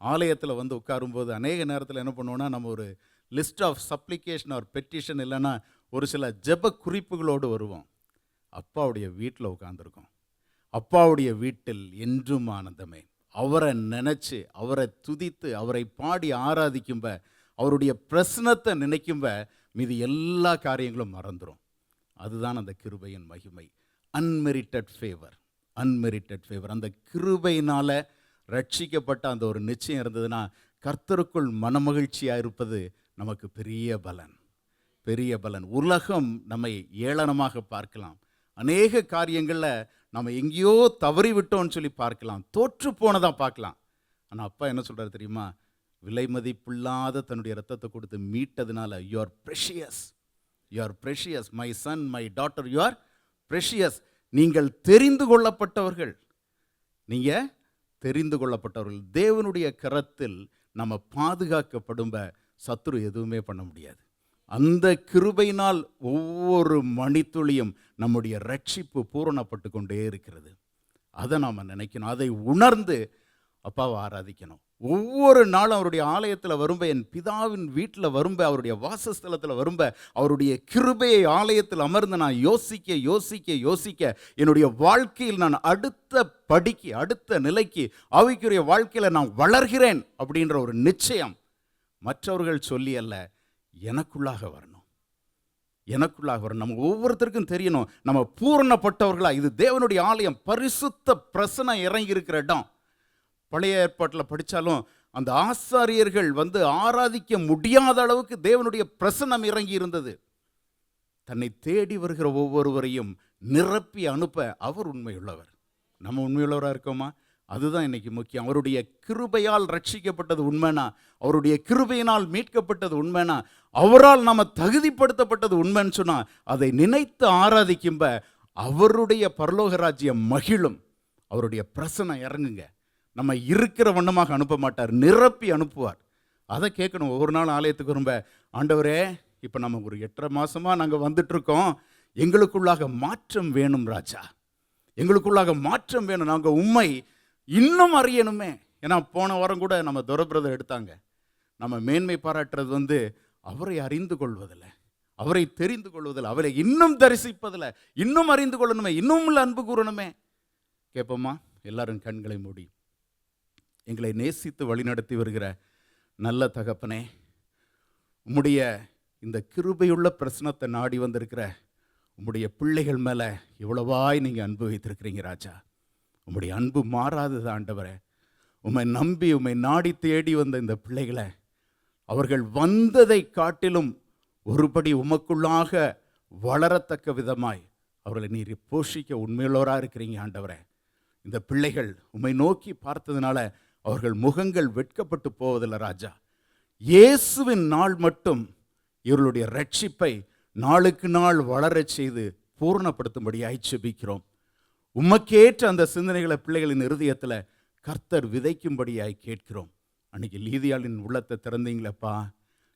ஆலயத்தில் உட்காரும்போது அநேக நேரத்தில் என்ன பண்ணுவோன்னா, நம்ம ஒரு list of supplication or petition இல்லைன்னா ஒரு சில ஜெப குறிப்புகளோடு வருவோம். அப்பாவுடைய வீட்டில் உட்காந்துருக்கோம். அப்பாவுடைய வீட்டில் என்றும் ஆனந்தமே. அவரை நினச்சி, அவரை துதித்து, அவரை பாடி ஆராதிக்கும்ப, அவருடைய பிரசனத்தை நினைக்கும்ப மீது எல்லா காரியங்களும் மறந்துடும். அதுதான் அந்த கிருபையின் மகிமை. Unmerited favour, unmerited favour. அந்த கிருபையினால் ரட்சிக்கப்பட்ட அந்த ஒரு நிச்சயம் இருந்ததுன்னா கர்த்தருக்குள் மனமகிழ்ச்சியாக இருப்பது நமக்கு பெரிய பலன், பெரிய பலன். உலகம் நம்மை ஏளனமாக பார்க்கலாம். அநேக காரியங்களில் நம்ம எங்கேயோ தவறி விட்டோம்னு சொல்லி பார்க்கலாம், தோற்று போனதாக பார்க்கலாம். ஆனால் அப்பா என்ன சொல்கிறார் தெரியுமா? விலை மதிப்பில்லாத தன்னுடைய இரத்தத்தை கொடுத்து மீட்டதுனால you are precious, you are precious, my son my daughter, you are precious. நீங்கள் தெரிந்து கொள்ளப்பட்டவர்கள், நீங்கள் தெரிந்து கொள்ளப்பட்டவர்கள். தேவனுடைய கரத்தில் நம்ம பாதுகாக்கப்படும் சத்துரு எதுவுமே பண்ண முடியாது. அந்த கிருபையினால் ஒவ்வொரு மணித்துளியும் நம்முடைய ரட்சிப்பு பூரணப்பட்டு கொண்டே இருக்கிறது. அதை நாம் நினைக்கணும், அதை உணர்ந்து அப்பாவை ஆராதிக்கணும். ஒவ்வொரு நாளும் அவருடைய ஆலயத்தில் வரும்ப, என் பிதாவின் வீட்டில் வரும்ப, அவருடைய வாசஸ்தலத்தில் வரும்ப, அவருடைய கிருபையை ஆலயத்தில் அமர்ந்து நான் யோசிக்க யோசிக்க யோசிக்க என்னுடைய வாழ்க்கையில் நான் அடுத்த படிக்கு, அடுத்த நிலைக்கு, ஆவிக்குரிய வாழ்க்கையில் நான் வளர்கிறேன் அப்படின்ற ஒரு நிச்சயம் மற்றவர்கள் சொல்லி அல்ல, எனக்குள்ளாக வரணும், எனக்குள்ளாக வரணும். நம்ம ஒவ்வொருத்தருக்கும் தெரியணும், நம்ம பூரணப்பட்டவர்களா. இது தேவனுடைய ஆலயம், பரிசுத்த பிரசன்னம் இறங்கி இருக்கிற இடம். பழைய ஏற்பாட்டில் படித்தாலும் அந்த ஆசாரியர்கள் ஆராதிக்க முடியாத அளவுக்கு தேவனுடைய பிரசன்னம் இறங்கி இருந்தது. தன்னை தேடி வருகிற ஒவ்வொருவரையும் நிரப்பி அனுப்ப அவர் உண்மையுள்ளவர். நம்ம உண்மையுள்ளவராக இருக்கோமா? அதுதான் இன்னைக்கு முக்கியம். அவருடைய கிருபையால் ரட்சிக்கப்பட்டது உண்மைனா, அவருடைய கிருபையினால் மீட்கப்பட்டது உண்மைனா, அவரால் நாம் தகுதிப்படுத்தப்பட்டது உண்மைன்னு சொன்னால், அதை நினைத்து ஆராதிக்கும்ப அவருடைய பரலோக ராஜ்யம் மகிழும். அவருடைய பிரசன்னம் இறங்குங்க. நம்ம இருக்கிற வண்ணமாக அனுப்ப மாட்டார், நிரப்பி அனுப்புவார். அதை கேட்கணும். ஒவ்வொரு நாள் ஆலயத்துக்கு ரொம்ப, ஆண்டவரே இப்போ நம்ம ஒரு 8.5 மாதமாக நாங்கள் வந்துட்டுருக்கோம், எங்களுக்குள்ளாக மாற்றம் வேணும் ராஜா, எங்களுக்குள்ளாக மாற்றம் வேணும், நாங்கள் உண்மை இன்னும் அறியணுமே. ஏன்னா போன வாரம் கூட நம்ம துரபிரதர் எடுத்தாங்க, நம்ம மேன்மை பாராட்டுறது அவரை அறிந்து கொள்வதில்லை, அவரை தெரிந்து கொள்வதில்லை, அவரை இன்னும் தரிசிப்பதில்லை, இன்னும் அறிந்து கொள்ளணுமே, இன்னும் அன்பு கூறணுமே. கேட்போமா? எல்லாரும் கண்களை மூடி. எங்களை நேசித்து வழிநடத்தி வருகிற நல்ல தகப்பனே, உம்முடைய இந்த கிருபையுள்ள பிரசனத்தை நாடி வந்திருக்கிற உம்முடைய பிள்ளைகள் மேலே இவ்வளவாய் நீங்கள் அன்பு வைத்திருக்கிறீங்க ராஜா. உம்முடைய அன்பு மாறாதது ஆண்டவரே. உம்மை நம்பி உம்மை நாடி தேடி வந்த இந்த பிள்ளைகளை, அவர்கள் வந்ததை காட்டிலும் ஒருபடி உமக்குள்ளாக வளரத்தக்க விதமாய் அவர்களை நீர் போஷிக்க உண்மையுள்ளவராக இருக்கிறீங்க ஆண்டவரே. இந்த பிள்ளைகள் உம்மை நோக்கி பார்த்ததுனால அவர்கள் முகங்கள் வெட்கப்பட்டு போவதில்லை ராஜா. இயேசுவின் நாள் மட்டும் இவர்களுடைய ரட்சிப்பை நாளுக்கு நாள் வளரச் செய்து பூர்ணப்படுத்தும்படியாய் ஜெபிக்கிறோம். உமக்கேற்ற அந்த சிந்தனைகளை பிள்ளைகளின் இருதயத்தில் கர்த்தர் விதைக்கும்படியாய் கேட்கிறோம். அன்னைக்கு லீதியாளின் உள்ளத்தை திறந்தீங்களப்பா,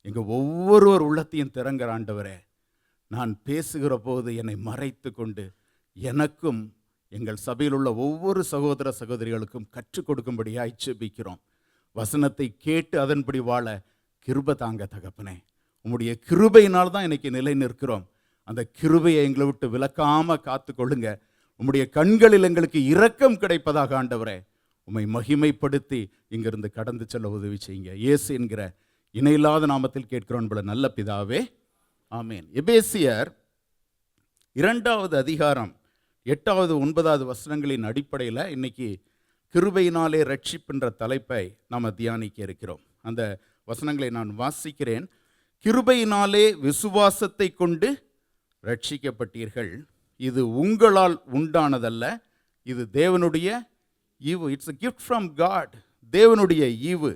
எங்கள் ஒவ்வொருவர் உள்ளத்தையும் திறங்கிற ஆண்டவரே. நான் பேசுகிற போது என்னை மறைத்து கொண்டு எனக்கும் எங்கள் சபையில் உள்ள ஒவ்வொரு சகோதர சகோதரிகளுக்கும் கற்றுக் கொடுக்கும்படியாய் ஜெபிக்கிறோம். வசனத்தை கேட்டு அதன்படி வாழ கிருபை தாங்க தகப்பனே. உம்முடைய கிருபையினால் தான் இன்னைக்கு நிலை நிற்கிறோம். அந்த கிருபையை எங்களை விட்டு விலக்காமல் காத்து கொள்ளுங்க. உம்முடைய கண்களில் எங்களுக்கு இரக்கம் கிடைப்பதாக ஆண்டவரே உம்மை மகிமைப்படுத்தி இங்கிருந்து கடந்து செல்ல உதவி செய்யுங்க. இயேசு என்கிற இணையில்லாத நாமத்தில் கேட்கிறோம் என்பது நல்ல பிதாவே, ஆமேன். எபேசியர் 2வது அதிகாரம் 8வது 9வது வசனங்களின் அடிப்படையில் இன்னைக்கு கிருபையினாலே ரட்சிப்புன்ற தலைப்பை நாம் தியானிக்க இருக்கிறோம். அந்த வசனங்களை நான் வாசிக்கிறேன். கிருபையினாலே விசுவாசத்தை கொண்டு ரட்சிக்கப்பட்டீர்கள், இது உங்களால் உண்டானதல்ல, இது தேவனுடைய ஈவு. It's a gift from God. தேவனுடைய ஈவு.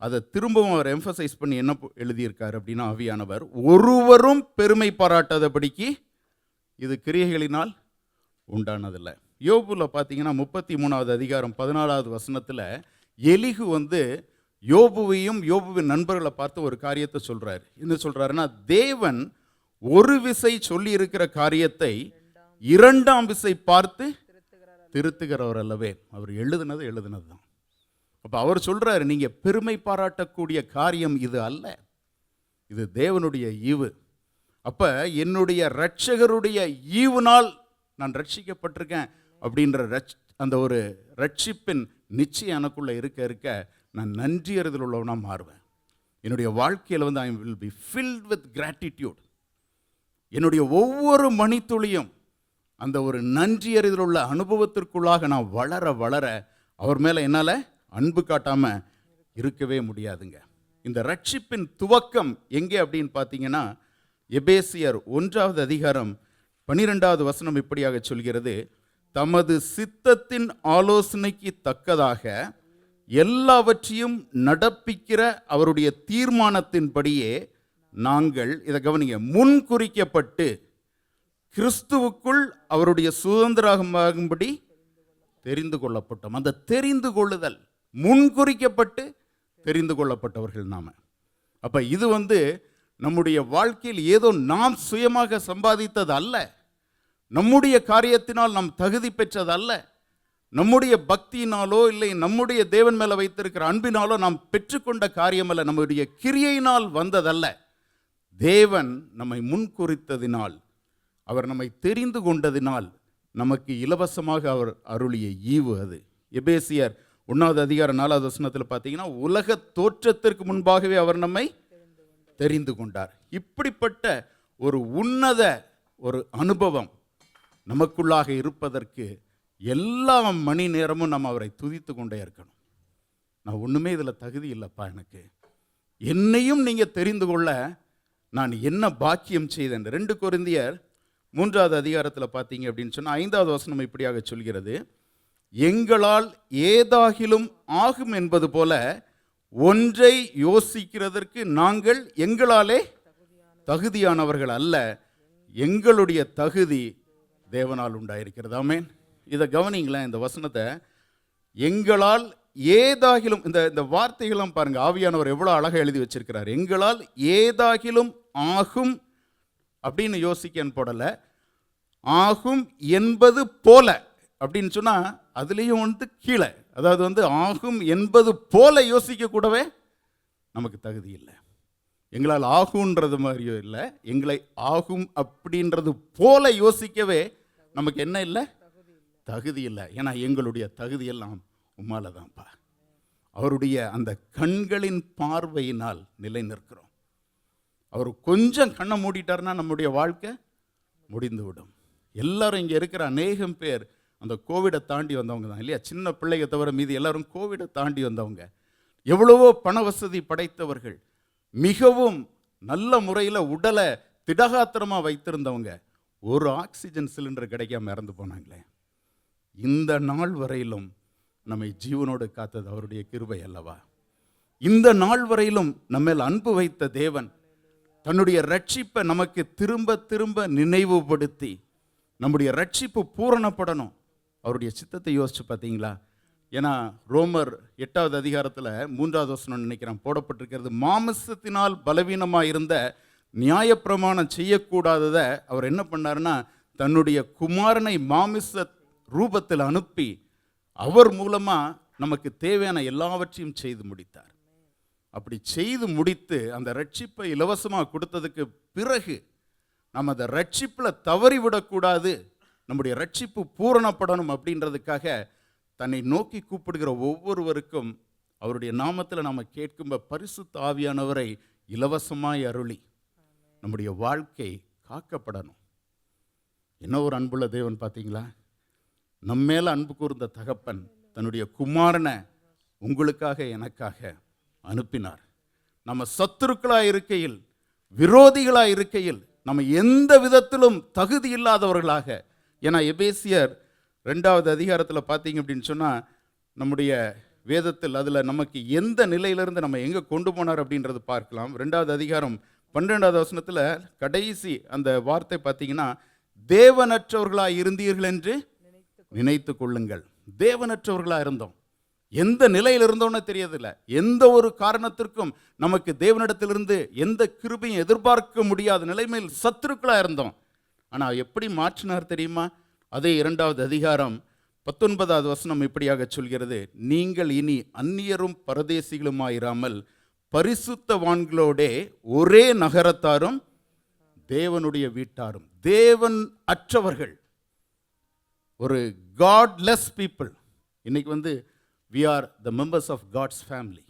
அதை திரும்பவும் அவர் எம்பசைஸ் பண்ணி என்ன எழுதியிருக்கார் அப்படின்னா, ஆவியானவர் ஒருவரும் பெருமை பாராட்டாதபடிக்கு இது கிரியைகளினால் உண்டானதில்லை. யோபுல பார்த்தீங்கன்னா 33வது அதிகாரம் 14வது வசனத்தில் எலிகு யோபுவையும் யோபுவின் நண்பர்களை பார்த்து ஒரு காரியத்தை சொல்கிறார். என்ன சொல்கிறாருன்னா, தேவன் ஒரு விசை சொல்லி இருக்கிற காரியத்தை 2ஆம் விசை பார்த்து திருத்துகிறவர் அல்லவே. அவர் எழுதுனது தான். அப்போ அவர் சொல்கிறாரு, நீங்கள் பெருமை பாராட்டக்கூடிய காரியம் இது அல்ல, இது தேவனுடைய ஈவு. அப்போ என்னுடைய இரட்சகருடைய ஈவுனால் நான் ரட்சிக்கப்பட்டிருக்கேன் அப்படின்ற அந்த ஒரு ரட்சிப்பின் நிச்சயம் எனக்குள்ளே இருக்க இருக்க நான் நன்றி அறிதல் உள்ளவனாக மாறுவேன். என்னுடைய வாழ்க்கையில் I will be filled with gratitude. என்னுடைய ஒவ்வொரு மணித்துளியும் அந்த ஒரு நன்றி அறிதல் உள்ள அனுபவத்திற்குள்ளாக நான் வளர வளர அவர் மேலே என்னால் அன்பு காட்டாமல் இருக்கவே முடியாதுங்க. இந்த ரட்சிப்பின் துவக்கம் எங்கே அப்படின்னு பார்த்தீங்கன்னா, எபேசியர் 1வது அதிகாரம் 12வது வசனம் இப்படியாக சொல்கிறது, தமது சித்தத்தின் ஆலோசனைக்கு தக்கதாக எல்லாவற்றையும் நடப்பிக்கிற அவருடைய தீர்மானத்தின்படியே நாங்கள், இதை கவனிங்க, முன்குறிக்கப்பட்டு கிறிஸ்துவுக்குள் அவருடைய சுதந்திரமாகும்படி தெரிந்து கொள்ளப்பட்டோம். அந்த தெரிந்து கொள்ளுதல், முன்குறிக்கப்பட்டு தெரிந்து கொள்ளப்பட்டவர்கள் நாம. அப்ப இது நம்முடைய வாழ்க்கையில் ஏதோ நாம் சுயமாக சம்பாதித்தது அல்ல, நம்முடைய காரியத்தினால் நாம் தகுதி பெற்றது அல்ல, நம்முடைய பக்தியினாலோ இல்லை நம்முடைய தேவன் மேல வைத்திருக்கிற அன்பினாலோ நாம் பெற்றுக்கொண்ட காரியம் அல்ல, நம்முடைய கிரியையினால் வந்ததல்ல. தேவன் நம்மை முன்குறித்ததினால், அவர் நம்மை தெரிந்து கொண்டதினால் நமக்கு இலவசமாக அவர் அருளிய ஈவு அது. எபேசியர் 1வது அதிகாரம் 4வது வசனத்தில் பார்த்தீங்கன்னா, உலக தோற்றத்திற்கு முன்பாகவே அவர் நம்மை தெரிந்து கொண்டார். இப்படிப்பட்ட ஒரு உன்னத ஒரு அனுபவம் நமக்குள்ளாக இருப்பதற்கு எல்லா மணி நேரமும் நம்ம அவரை துதித்து கொண்டே இருக்கணும். நான் ஒன்றுமே இதில் தகுதி இல்லைப்பா, எனக்கு என்னையும் நீங்கள் தெரிந்து கொள்ள நான் என்ன பாக்கியம் செய்தேன். 2 கொரிந்தியர் 3வது அதிகாரத்தில் பார்த்தீங்க அப்படின்னு சொன்னால் 5வது வசனம் இப்படியாக சொல்கிறது, எங்களால் ஏதாகிலும் ஆகும் என்பது போல ஒன்றை யோசிக்கிறதற்கு நாங்கள் எங்களாலே தகுதியானவர்கள் அல்ல, எங்களுடைய தகுதி தேவனால் உண்டாயிருக்கிறது. ஆமென். இதை கவனிங்களேன், இந்த வசனத்தை. எங்களால் ஏதாகிலும், இந்த வார்த்தைகளும் பாருங்க, ஆவியானவர் எவ்வளோ அழகாக எழுதி வச்சிருக்கிறார். எங்களால் ஏதாகிலும் ஆகும் அப்படின்னு யோசிக்கன்னு போடலை, ஆகும் என்பது போல அப்படின்னு சொன்னால் அதுலேயும் கீழே, அதாவது ஆகும் என்பது போல யோசிக்க கூடவே நமக்கு தகுதி இல்லை. எங்களால் ஆகுன்றது மாதிரியோ இல்லை, எங்களை ஆகும் அப்படின்றது போல யோசிக்கவே நமக்கு என்ன இல்லை, தகுதி இல்லை. ஏன்னா எங்களுடைய தகுதியெல்லாம் உம்மால தான்ப்பா. அவருடைய அந்த கண்களின் பார்வையினால் நிலை நிற்கிறோம். அவர் கொஞ்சம் கண்ணை மூடிட்டார்னா நம்முடைய வாழ்க்கை முடிந்து விடும். எல்லாரும் இங்கே இருக்கிற அநேகம் பேர் அந்த கோவிடை தாண்டி வந்தவங்க தான் இல்லையா? சின்ன பிள்ளைங்க தவிர மீதி எல்லாரும் கோவிடை தாண்டி வந்தவங்க. எவ்வளவோ பண வசதி படைத்தவர்கள், மிகவும் நல்ல முறையில் உடலை திடகாத்திரமாக வைத்திருந்தவங்க, ஒரு ஆக்சிஜன் சிலிண்டர் கிடைக்காம இறந்து போனாங்களே. இந்த நாள் வரையிலும் நம்மை ஜீவனோடு காத்தது அவருடைய கிருபை அல்லவா? இந்த நாள் வரையிலும் நம்மேல் அன்பு வைத்த தேவன் தன்னுடைய ரட்சிப்பை நமக்கு திரும்ப திரும்ப நினைவுபடுத்தி, நம்முடைய ரட்சிப்பு பூரணப்படணும், அவருடைய சித்தத்தை யோசிச்சு பார்த்தீங்களா? ஏன்னா ரோமர் 8வது அதிகாரத்தில் 3வது வசனம் நினைக்கிறேன் போடப்பட்டிருக்கிறது, மாமிசத்தினால் பலவீனமாக இருந்த நியாயப்பிரமாணம் செய்யக்கூடாததை அவர் என்ன பண்ணாருன்னா, தன்னுடைய குமாரனை மாமிச ரூபத்தில் அனுப்பி அவர் மூலமாக நமக்கு தேவையான எல்லாவற்றையும் செய்து முடித்தார். அப்படி செய்து முடித்து அந்த ரட்சிப்பை இலவசமாக கொடுத்ததுக்கு பிறகு நம்ம அந்த ரட்சிப்பில் தவறிவிடக்கூடாது, நம்முடைய ரட்சிப்பு பூரணப்படணும் அப்படின்றதுக்காக தன்னை நோக்கி கூப்பிடுகிற ஒவ்வொருவருக்கும் அவருடைய நாமத்தில் நாம் கேட்கும் பரிசுத்த ஆவியானவரை இலவசமாய் அருளி நம்முடைய வாழ்க்கை காக்கப்படணும். என்ன ஒரு அன்புள்ள தேவன் பார்த்தீங்களா? நம்மேல அன்பு கூர்ந்த தகப்பன் தன்னுடைய குமாரனை உங்களுக்காக எனக்காக அனுப்பினார். நம்ம சத்துருக்களாக இருக்கையில், விரோதிகளாக இருக்கையில், நம்ம எந்த விதத்திலும் தகுதி இல்லாதவர்களாக, ஏன்னா எபேசியர் 2வது அதிகாரத்தில் பார்த்தீங்க அப்படின்னு சொன்னால் நம்முடைய வேதத்தில் அதில் நமக்கு எந்த நிலையிலிருந்து நம்ம எங்கே கொண்டு போனார் அப்படின்றது பார்க்கலாம். 2வது அதிகாரம் 12வது வசனத்தில் கடைசி அந்த வார்த்தை பார்த்தீங்கன்னா, தேவனற்றவர்களாக இருந்தீர்கள் என்று நினைத்து கொள்ளுங்கள். தேவனற்றவர்களாக இருந்தோம், எந்த நிலையில் இருந்தோன்னு தெரியதில்லை, எந்த ஒரு காரணத்திற்கும் நமக்கு தேவனிடத்திலிருந்து எந்த கிருபையும் எதிர்பார்க்க முடியாத நிலைமையில் சத்துருக்களாக இருந்தோம். ஆனால் எப்படி மாற்றினார் தெரியுமா? அதே 2வது அதிகாரம் 19வது வசனம் இப்படியாக சொல்கிறது, நீங்கள் இனி அந்நியரும் பரதேசிகளுமாயிராமல் பரிசுத்தவான்களோடே ஒரே நகரத்தாரும் தேவனுடைய வீட்டாரும். தேவன் அற்றவர்கள், ஒரு காட்லெஸ் பீப்புள். இன்னைக்கு we are the members of God's family,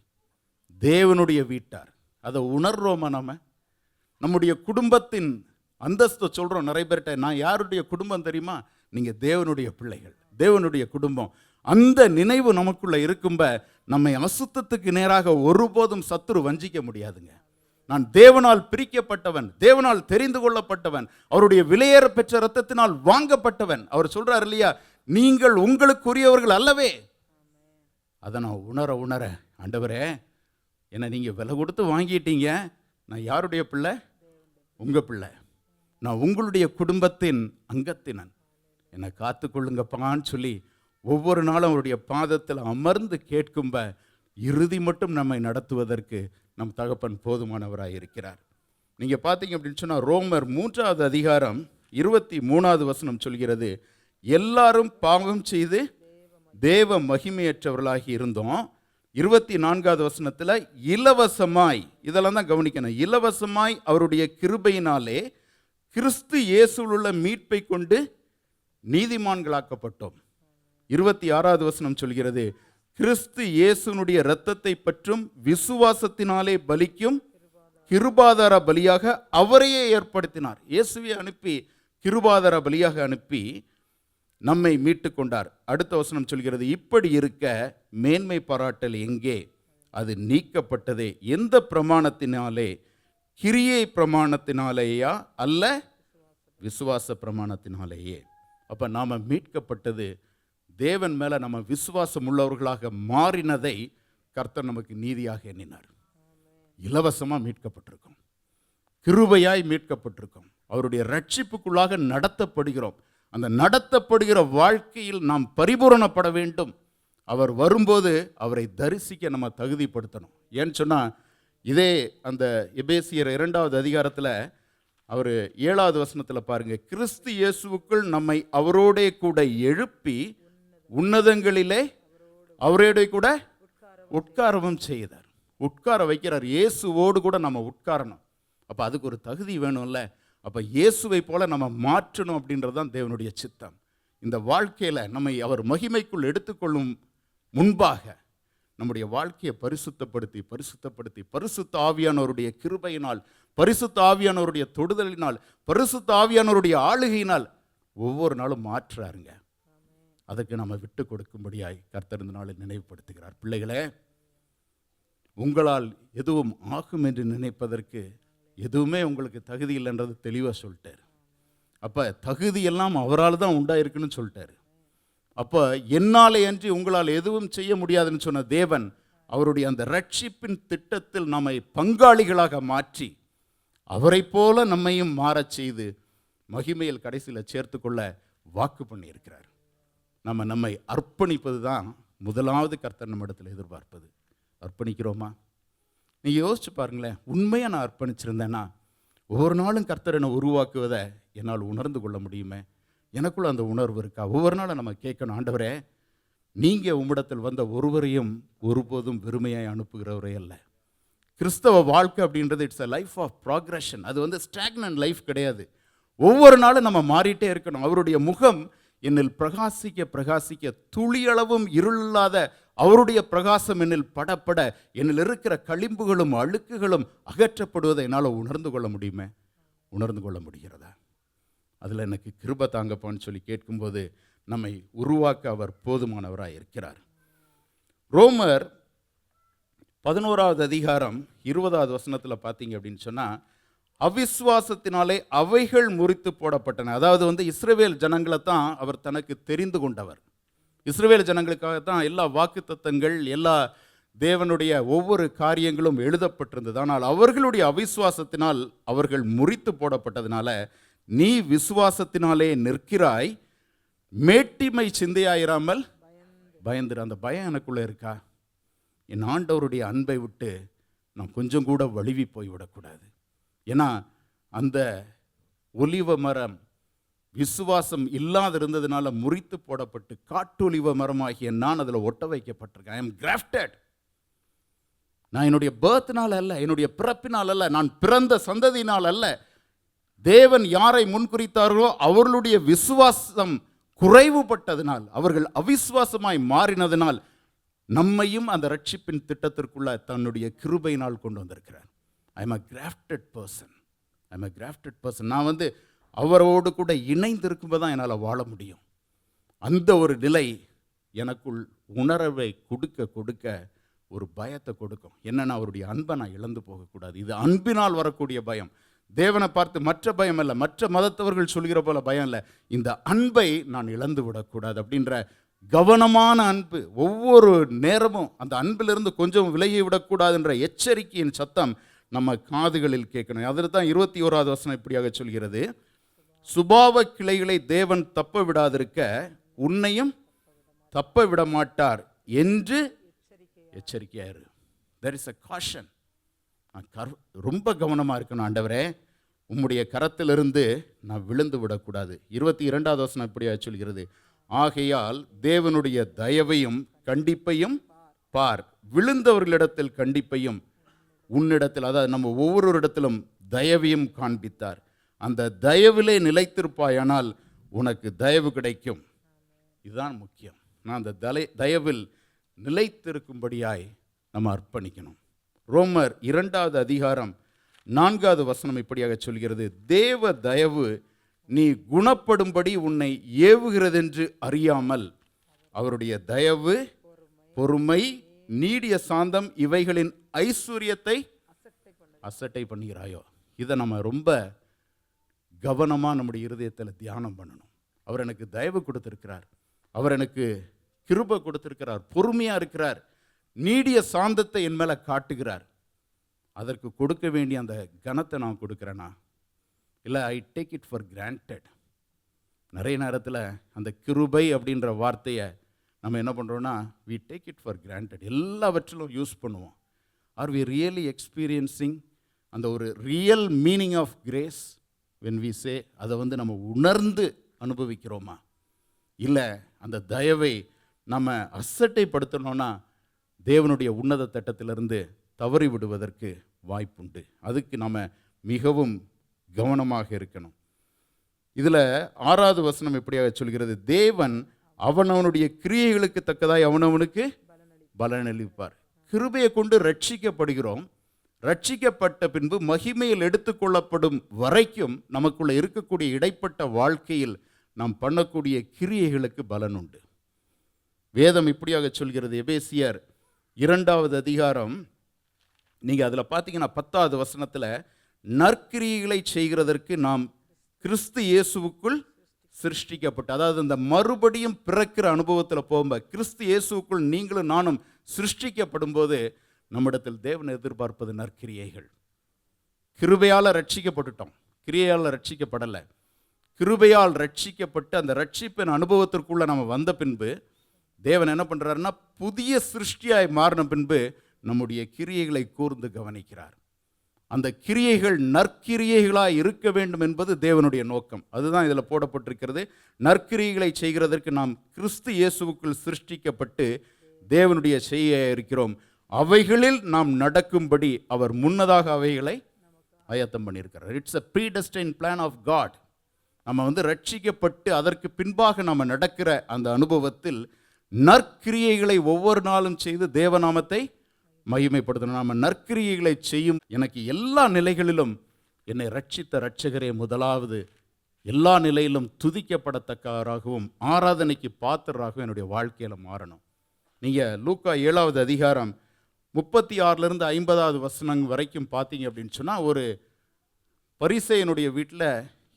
தேவனுடைய வீட்டார். அதை உணர்றோமா? நம்முடைய குடும்பத்தின் அந்தஸ்து சொல்கிறோம் நிறைய பேர்கிட்ட. நான் யாருடைய குடும்பம் தெரியுமா? நீங்கள் தேவனுடைய பிள்ளைகள், தேவனுடைய குடும்பம். அந்த நினைவு நமக்குள்ளே இருக்கும்ப நம்மை அசுத்தத்துக்கு நேராக ஒருபோதும் சத்துரு வஞ்சிக்க முடியாதுங்க. நான் தேவனால் பிரிக்கப்பட்டவன், தேவனால் தெரிந்து கொள்ளப்பட்டவன், அவருடைய விலையேற பெற்ற இரத்தத்தினால் வாங்கப்பட்டவன். அவர் சொல்றார் இல்லையா, நீங்கள் உங்களுக்குரியவர்கள் அல்லவே, அதை நான் உணர ஆண்டவரே, என்னை நீங்கள் விலை கொடுத்து வாங்கிட்டீங்க, நான் யாருடைய பிள்ளை? உங்கள் பிள்ளை, நான் உங்களுடைய குடும்பத்தின் அங்கத்தினன், என்னை காத்துக்கொள்ளுங்கப்பான்னு சொல்லி ஒவ்வொரு நாளும் அவருடைய பாதத்தில் அமர்ந்து கேட்கும்ப இறுதி மட்டும் நம்மை நடத்துவதற்கு நம் தகப்பன் போதுமானவராக இருக்கிறார். நீங்கள் பார்த்தீங்க அப்படின்னு சொன்னால் ரோமர் 3வது அதிகாரம் 23வது வசனம் சொல்கிறது, எல்லாரும் பாவம் செய்து தேவ மகிமையற்றவர்களாகி இருந்தோம். 24வது வசனத்தில் இலவசமாய், இதெல்லாம் தான் கவனிக்கணும், இலவசமாய் அவருடைய கிருபையினாலே கிறிஸ்து இயேசுவில் உள்ள மீட்பை கொண்டு நீதிமான்களாக்கப்பட்டோம். 26வது வசனம் சொல்கிறது, கிறிஸ்து இயேசுனுடைய இரத்தத்தை பற்றும் விசுவாசத்தினாலே பலிக்கும் கிருபாதார பலியாக அவரையே ஏற்படுத்தினார். இயேசுவை அனுப்பி கிருபாதார பலியாக அனுப்பி நம்மை மீட்டு கொண்டார். அடுத்த வசனம் சொல்கிறது, இப்படி இருக்க மேன்மை பாராட்டல் எங்கே? அது நீக்கப்பட்டதே. எந்த பிரமாணத்தினாலே? கிரியை பிரமாணத்தினாலேயா அல்ல விசுவாச பிரமாணத்தினாலேயே. அப்போ நாம் மீட்கப்பட்டது தேவன் மேலே நம்ம விசுவாசம் உள்ளவர்களாக மாறினதை கர்த்தர் நமக்கு நீதியாக எண்ணினார். இலவசமாக மீட்கப்பட்டிருக்கோம், கிருபையாய் மீட்கப்பட்டிருக்கோம், அவருடைய ரட்சிப்புக்குள்ளாக நடத்தப்படுகிறோம். அந்த நடத்தப்படுகிற வாழ்க்கையில் நாம் பரிபூரணப்பட வேண்டும். அவர் வரும்போது அவரை தரிசிக்க நம்ம தகுதிப்படுத்தணும். ஏன்னு சொன்னால் இதே அந்த எபேசியர் 2வது அதிகாரத்தில் அவர் 7வது வசனத்தில் பாருங்கள், கிறிஸ்து இயேசுவுக்குள் நம்மை அவரோடே கூட எழுப்பி உன்னதங்களிலே அவரோட கூட உட்காரவும் செய்தார். உட்கார வைக்கிறார். இயேசுவோடு கூட நம்ம உட்காரணும். அப்போ அதுக்கு ஒரு தகுதி வேணும்ல. அப்போ இயேசுவை போல நம்ம மாற்றணும் அப்படின்றது தான் தேவனுடைய சித்தம். இந்த வாழ்க்கையில் நம்மை அவர் மகிமைக்குள் எடுத்துக்கொள்ளும் முன்பாக நம்முடைய வாழ்க்கையை பரிசுத்தப்படுத்தி பரிசுத்த ஆவியானவருடைய கிருபையினால், பரிசுத்த ஆவியானவருடைய தொடுதலினால், பரிசுத்த ஆவியானவருடைய ஆளுகையினால் ஒவ்வொரு நாளும் மாற்றுறாருங்க. அதற்கு நம்ம விட்டு கொடுக்கும்படியாய் கர்த்தர் இந்த நாளில் நினைவுபடுத்துகிறார். பிள்ளைகளே, உங்களால் எதுவும் ஆகும் என்று நினைப்பதற்கு எதுவுமே உங்களுக்கு தகுதி இல்லைன்றது தெளிவாக சொல்லிட்டார். அப்போ தகுதியெல்லாம் அவரால் தான் உண்டாயிருக்குன்னு சொல்லிட்டார். அப்போ என்னாலே அன்றி உங்களால் எதுவும் செய்ய முடியாதுன்னு சொன்ன தேவன் அவருடைய அந்த ரட்சிப்பின் திட்டத்தில் நம்மை பங்காளிகளாக மாற்றி அவரை போல நம்மையும் மாறச் செய்து மகிமையில் கடைசியில் சேர்த்துக்கொள்ள வாக்கு பண்ணியிருக்கிறார். நம்மை அர்ப்பணிப்பது தான் முதலாவது கர்த்தர் நம்ம இடத்துல எதிர்பார்ப்பது. அர்ப்பணிக்கிறோமா? நீங்கள் யோசிச்சு பாருங்களேன். உண்மையாக நான் அர்ப்பணிச்சிருந்தேன்னா ஒவ்வொரு நாளும் கர்த்தர் என்னை உருவாக்குவதை என்னால் உணர்ந்து கொள்ள முடியுமே? எனக்குள்ள அந்த உணர்வு இருக்கா? ஒவ்வொரு நாளும் நம்ம கேட்கணும், ஆண்டவரே, நீங்கள் உம்மிடத்தில் வந்த ஒருவரையும் ஒருபோதும் வெறுமையாய் அனுப்புகிறவரே அல்ல. கிறிஸ்தவ வாழ்க்கை அப்படின்றது it's a life of progression. அது ஸ்டாக்னன்ட் லைஃப் கிடையாது. ஒவ்வொரு நாளும் நம்ம மாறிட்டே இருக்கணும். அவருடைய முகம் என்னில் பிரகாசிக்க துளியளவும் இருளில்லாத அவருடைய பிரகாசம் என்னில் படப்பட என்னில் இருக்கிற களிம்புகளும் அழுக்குகளும் அகற்றப்படுவதை என்னால் உணர்ந்து கொள்ள முடியுமே? உணர்ந்து கொள்ள முடிகிறதா? அதில் எனக்கு கிருபை தாங்கப்பான்னு சொல்லி கேட்கும்போது நம்மை உருவாக்க அவர் போதுமானவராக இருக்கிறார். ரோமர் 11வது அதிகாரம் 20வது வசனத்தில் பார்த்தீங்க அப்படின்னு சொன்னால், அவிசுவாசத்தினாலே அவைகள் முறித்து போடப்பட்டன. அதாவது இஸ்ரவேல் ஜனங்களை தான் அவர் தனக்கு தெரிந்து கொண்டவர். இஸ்ரவேல் ஜனங்களுக்காகத்தான் எல்லா வாக்குத்தத்தங்கள், எல்லா தேவனுடைய ஒவ்வொரு காரியங்களும் எழுதப்பட்டிருந்தது. ஆனால் அவர்களுடைய அவிசுவாசத்தினால் அவர்கள் முறித்து போடப்பட்டதுனால, நீ விசுவாசத்தினாலே நிற்கிறாய், மேட்டிமை சிந்தையாயிராமல் பயந்துரு. அந்த பயம் எனக்குள்ளே இருக்கா? என் ஆண்டவருடைய அன்பை விட்டு நான் கொஞ்சம் கூட வழுவி போய்விடக்கூடாது. ஏன்னா அந்த ஒலிவ மரம் விசுவாசம் இல்லாத இருந்ததுனால முறித்து போடப்பட்டு காட்டொலிவ மரமாகிய நான் அதில் ஒட்ட வைக்கப்பட்டிருக்கேன். I am crafted. நான் என்னுடைய பர்த்னால் அல்ல, என்னுடைய பிறப்பினால் அல்ல, நான் பிறந்த சந்ததியினால் அல்ல. தேவன் யாரை முன்குறித்தார்களோ அவர்களுடைய விசுவாசம் குறைவுபட்டதினால், அவர்கள் அவிசுவாசமாய் மாறினதினால் நம்மையும் அந்த ரட்சிப்பின் திட்டத்திற்குள்ள தன்னுடைய கிருபையினால் கொண்டு வந்திருக்கிறார். I am a crafted person. I am a crafted person. நான் அவரோடு கூட இணைந்து இருக்கும்போது தான் என்னால் வாழ முடியும். அந்த ஒரு நிலை எனக்குள் உணர்வை கொடுக்க ஒரு பயத்தை கொடுக்கும். என்னன்னா, அவருடைய அன்பை நான் இழந்து போகக்கூடாது. இது அன்பினால் வரக்கூடிய பயம். தேவனை பார்த்து மற்ற பயம் அல்ல, மற்ற மதத்தவர்கள் சொல்கிற போல பயம் இல்லை. இந்த அன்பை நான் இழந்து விடக்கூடாது அப்படின்ற கவனமான அன்பு. ஒவ்வொரு நேரமும் அந்த அன்பிலிருந்து கொஞ்சம் விலகி விடக்கூடாதுன்ற எச்சரிக்கையின் சத்தம் நம்ம காதுகளில் கேட்கணும். அதில் தான் 21வது வசனம் இப்படியாக சொல்கிறது, சுபாவ கிளைகளை தேவன் தப்ப விடாதிருக்க உன்னையும் தப்ப விட மாட்டார் என்று எச்சரிக்கையாரு. there is a caution. ரொம்ப கவனமாக இருக்கணும். ஆண்டவரே, உம்முடைய கரத்திலிருந்து நான் விழுந்து விடக்கூடாது. 22வது வசனம் இப்படியா சொல்கிறது, ஆகையால் தேவனுடைய தயவையும் கண்டிப்பையும் பார், விழுந்தவர்களிடத்தில் கண்டிப்பையும் உன்னிடத்தில், அதாவது நம்ம ஒவ்வொரு இடத்திலும் தயவையும் காண்பித்தார். அந்த தயவிலே நிலைத்திருப்பாயானால் உனக்கு தயவு கிடைக்கும். இதுதான் முக்கியம். நான் அந்த தயவில் நிலைத்திருக்கும்படியாய் நம்ம அர்ப்பணிக்கணும். ரோமர் 2வது அதிகாரம் 4வது வசனம் இப்படியாக சொல்கிறது, தேவ தயவு நீ குணப்படும்படி உன்னை ஏவுகிறதென்று அறியாமல் அவருடைய தயவு, பொறுமை, நீடிய சாந்தம் இவைகளின் ஐஸ்வர்யத்தை அசட்டை பண்ணுகிறாயோ. இதை நம்ம ரொம்ப கவனமாக நம்முடைய இருதயத்தில் தியானம் பண்ணணும். அவர் எனக்கு தயவு கொடுத்திருக்கிறார், அவர் எனக்கு கிருபை கொடுத்திருக்கிறார், பொறுமையாக இருக்கிறார், நீடிய சாந்தத்தை என் மேலே காட்டுகிறார். அதற்கு கொடுக்க வேண்டிய அந்த கனத்தை நான் கொடுக்குறேனா, இல்லை I take it for granted. நிறைய நேரத்தில் அந்த கிருபை அப்படின்ற வார்த்தையை நம்ம என்ன பண்ணுறோன்னா, we take it for granted, எல்லாவற்றிலும் யூஸ் பண்ணுவோம். ஆர் வி ரியலி எக்ஸ்பீரியன்சிங் அந்த ஒரு real meaning of grace when we say, அதை நம்ம உணர்ந்து அனுபவிக்கிறோமா? இல்லை அந்த தயவை நம்ம அசட்டைப்படுத்தணும்னா தேவனுடைய உன்னத திட்டத்திலிருந்து தவறி விடுவதற்கு வாய்ப்புண்டு. அதுக்கு நம்ம மிகவும் கவனமாக இருக்கணும். இதில் 6வது வசனம் எப்படியாக சொல்கிறது, தேவன் அவனவனுடைய கிரியைகளுக்கு தக்கதாய் அவனவனுக்கு பலனளிப்பார். கிருபையை கொண்டு ரட்சிக்கப்படுகிறோம். ரட்சிக்கப்பட்ட பின்பு மகிமையில் எடுத்துக்கொள்ளப்படும் வரைக்கும் நமக்குள்ள இருக்கக்கூடிய இடைப்பட்ட வாழ்க்கையில் நாம் பண்ணக்கூடிய கிரியைகளுக்கு பலன் உண்டு. வேதம் இப்படியாக சொல்கிறது, எபேசியர் 2வது அதிகாரம், நீங்கள் அதில் பார்த்தீங்கன்னா 10வது வசனத்தில், நற்கிரியைகளை செய்கிறதற்கு நாம் கிறிஸ்து இயேசுவுக்குள் சிருஷ்டிக்கப்பட்டு, அதாவது இந்த மறுபடியும் பிறக்கிற அனுபவத்தில் போகும்போது கிறிஸ்து இயேசுவுக்குள் நீங்களும் நானும் சிருஷ்டிக்கப்படும் போது நம்மிடத்தில் தேவன் எதிர்பார்ப்பது நற்கிரியைகள். கிருபையால் ரட்சிக்கப்பட்டுட்டோம், கிரியையால் ரட்சிக்கப்படலை. கிருபையால் ரட்சிக்கப்பட்டு அந்த ரட்சிப்பின் அனுபவத்திற்குள்ளே நம்ம வந்த பின்பு தேவன் என்ன பண்ணுறாருன்னா, புதிய சிருஷ்டியாய் மாறின பின்பு நம்முடைய கிரியைகளை கூர்ந்து கவனிக்கிறார். அந்த கிரியைகள் நற்கிரியைகளாய் இருக்க வேண்டும் என்பது தேவனுடைய நோக்கம். அதுதான் இதில் போடப்பட்டிருக்கிறது. நற்கிரியைகளை செய்கிறதற்கு நாம் கிறிஸ்து இயேசுவுக்குள் சிருஷ்டிக்கப்பட்டு தேவனுடைய செய்ய இருக்கிறோம். அவைகளில் நாம் நடக்கும்படி அவர் முன்னதாக அவைகளை ஆயத்தம் பண்ணியிருக்கிறார். It's a predestined plan of God. நம்ம ரட்சிக்கப்பட்டு அதற்கு பின்பாக நம்ம நடக்கிற அந்த அனுபவத்தில் நற்கிரியைகளை ஒவ்வொரு நாளும் செய்து தேவநாமத்தை மகிமைப்படுத்தணும். நம்ம நற்கிரியைகளை செய்யும், எனக்கு எல்லா நிலைகளிலும் என்னை ரட்சித்த இரட்சகரே முதலாவது, எல்லா நிலையிலும் துதிக்கப்படத்தக்கவராகவும் ஆராதனைக்கு பாத்திரராகவும் என்னுடைய வாழ்க்கையில் மாறணும். நீங்கள் லூக்கா 7வது அதிகாரம் 36லிருந்து 50வது வசனம் வரைக்கும் பார்த்தீங்க அப்படின்னு சொன்னால், ஒரு பரிசேயனுடைய வீட்டில்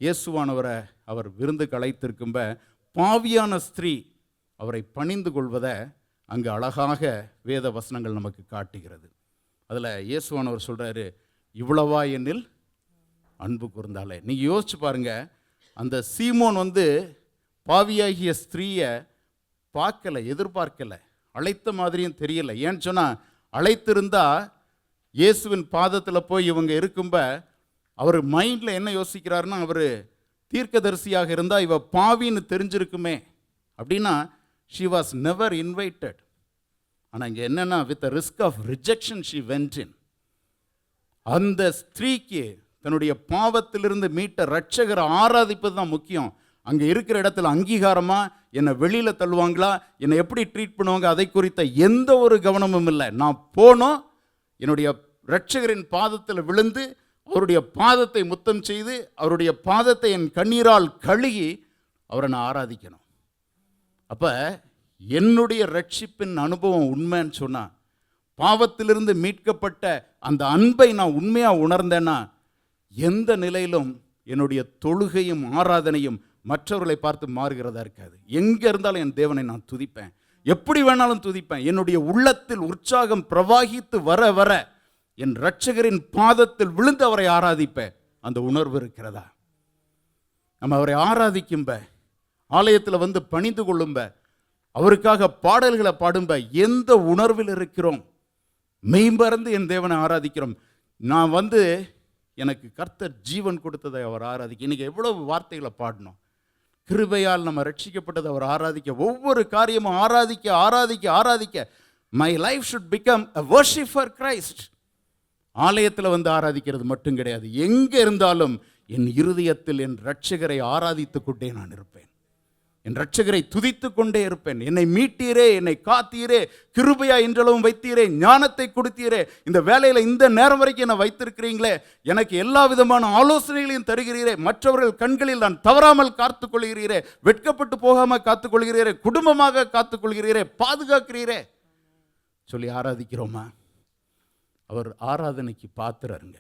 இயேசுவானவரை அவர் விருந்துக்கு அழைத்திருக்கும்ப பாவியான ஸ்திரீ அவரை பணிந்து கொள்வதை அங்கே அழகாக வேத வசனங்கள் நமக்கு காட்டுகிறது. அதில் இயேசுவானவர் சொல்கிறாரு, இவ்வளவா என்னில் அன்பு கூர்ந்தாலே. நீங்கள் யோசிச்சு பாருங்கள், அந்த சீமோன் பாவியாகிய ஸ்திரீயை பார்க்கலை, எதிர்பார்க்கலை, அழைத்த மாதிரியும் தெரியலை. ஏன்னு சொன்னால், அழைத்திருந்தா இயேசுவின் பாதத்தில் போய் இவங்க இருக்கும்ப அவர் மைண்டில் என்ன யோசிக்கிறாருன்னா, அவர் தீர்க்கதரிசியாக இருந்தால் இவ பாவின்னு தெரிஞ்சிருக்குமே அப்படின்னா, she was never invited. ஆனால் இங்கே என்னென்னா, with a risk of rejection she went in. அந்த ஸ்திரீக்கு தன்னுடைய பாவத்திலிருந்து மீட்ட ரட்சகரை ஆராதிப்பது தான் முக்கியம். அங்கே இருக்கிற இடத்துல அங்கீகாரமாக என்னை வெளியில் தள்ளுவாங்களா, என்னை எப்படி ட்ரீட் பண்ணுவாங்க, அதை குறித்த எந்த ஒரு கவனமும் இல்லை. நான் போனோம், என்னுடைய ரட்சகரின் பாதத்தில் விழுந்து அவருடைய பாதத்தை முத்தம் செய்து அவருடைய பாதத்தை என் கண்ணீரால் கழுகி அவரை நான் ஆராதிக்கணும். அப்போ என்னுடைய ரட்சிப்பின் அனுபவம் உண்மைன்னு சொன்னால், பாவத்திலிருந்து மீட்கப்பட்ட அந்த அன்பை நான் உண்மையாக உணர்ந்தேன்னா, எந்த நிலையிலும் என்னுடைய தொழுகையும் ஆராதனையும் மற்றவர்களை பார்த்து மாறுகிறதா இருக்காது. எங்கே இருந்தாலும் என் தேவனை நான் துதிப்பேன், எப்படி வேணாலும் துதிப்பேன். என்னுடைய உள்ளத்தில் உற்சாகம் பிரவாகித்து வர வர என் இரட்சகரின் பாதத்தில் விழுந்து அவரை ஆராதிப்பேன். அந்த உணர்வு இருக்கிறதா? நம்ம அவரை ஆராதிக்கும்ப, ஆலயத்தில் வந்து பணிந்து கொள்ளும்ப, அவருக்காக பாடல்களை பாடும்ப, எந்த உணர்வில் இருக்கிறோம்? மெய்மறந்து என் தேவனை ஆராதிக்கிறோம். நான் வந்து எனக்கு கர்த்தர் ஜீவன் கொடுத்ததை அவர் ஆராதிக்க. இன்னைக்கு எவ்வளவு வார்த்தைகளை பாடணும். கிருபையால் நம்ம ரட்சிக்கப்பட்டதை அவர் ஆராதிக்க, ஒவ்வொரு காரியமும் ஆராதிக்க ஆராதிக்க ஆராதிக்க. My life should become a worship for Christ. ஆலயத்தில் வந்து ஆராதிக்கிறது மட்டும் கிடையாது, எங்கே இருந்தாலும் என் இருதயத்தில் என் இரட்சகரை ஆராதித்துக் கொண்டே நான் இருப்பேன். என் இரட்சகரை துதித்துக் கொண்டே இருப்பேன். என்னை மீட்டீரே, என்னை காத்தீரே, கிருபையா இன்றளவும் வைத்தீரே, ஞானத்தை கொடுத்தீரே, இந்த வேலையில் இந்த நேரம் வரைக்கும் என்னை வைத்திருக்கிறீங்களே, எனக்கு எல்லா விதமான ஆலோசனைகளையும் தருகிறீரே, மற்றவர்கள் கண்களில் நான் தவறாமல் காத்துக்கொள்கிறீரே, வெட்கப்பட்டு போகாமல் காத்துக்கொள்கிறீரே, குடும்பமாக காத்துக்கொள்கிறீரே, பாதுகாக்கிறீரே சொல்லி ஆராதிக்கிறோமா? அவர் ஆராதனைக்கு பாத்திரருங்க.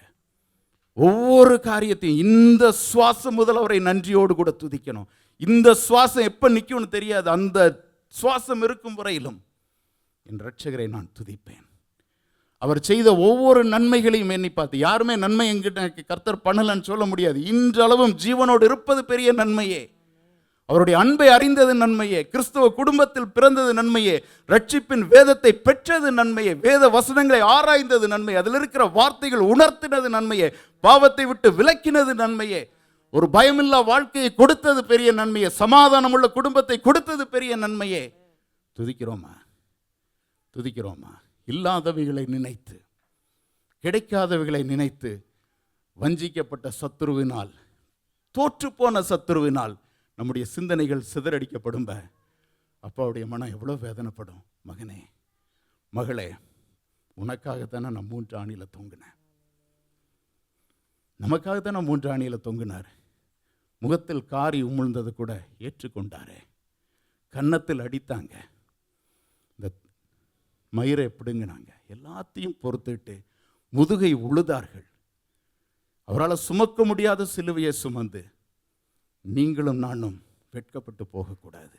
ஒவ்வொரு காரியத்தையும் இந்த சுவாசம் முதல் அவரை நன்றியோடு கூட துதிக்கணும். இந்த சுவாசம் எப்போ நிற்கும்னு தெரியாது, அந்த சுவாசம் இருக்கும் வரையிலும் என் இரட்சகரை நான் துதிப்பேன். அவர் செய்த ஒவ்வொரு நன்மைகளையும் எண்ணி பார்த்து, யாருமே நன்மை எங்கிட்ட கர்த்தர் பண்ணலன்னு சொல்ல முடியாது. இன்றளவும் ஜீவனோடு இருப்பது பெரிய நன்மையே, அவருடைய அன்பை அறிந்தது நன்மையே, கிறிஸ்தவ குடும்பத்தில் பிறந்தது நன்மையே, ரட்சிப்பின் வேதத்தை பெற்றது நன்மையே, வேத வசனங்களை ஆராய்ந்தது நன்மையே, அதில் இருக்கிற வார்த்தைகள் உணர்த்தினது நன்மையே, பாவத்தை விட்டு விலக்கினது நன்மையே, ஒரு பயமில்லா வாழ்க்கையை கொடுத்தது பெரிய நன்மையே, சமாதானமுள்ள குடும்பத்தை கொடுத்தது பெரிய நன்மையே. துதிக்கிறோமா? துதிக்கிறோமா? இல்லாதவைகளை நினைத்து, கிடைக்காதவைகளை நினைத்து, வஞ்சிக்கப்பட்ட சத்துருவினால், தோற்றுப்போன சத்துருவினால் நம்முடைய சிந்தனைகள் சிதறடிக்கப்படும். அப்பாவுடைய மனம் எவ்வளோ வேதனைப்படும். மகனே, மகளே, உனக்காகத்தானே நான் 3 ஆணியில் தொங்கினேன், நமக்காகத்தான் நான் 3 ஆணியில் தொங்கினார். முகத்தில் காரி உமிழ்ந்தது கூட ஏற்றுக்கொண்டாரே, கன்னத்தில் அடித்தாங்க, இந்த மயிரை பிடுங்கினாங்க, எல்லாத்தையும் பொறுத்துட்டு முதுகை உழுதார்கள். அவரால் சுமக்க முடியாத சிலுவையை சுமந்து நீங்களும் நானும் வெட்கப்பட்டு போகக்கூடாது,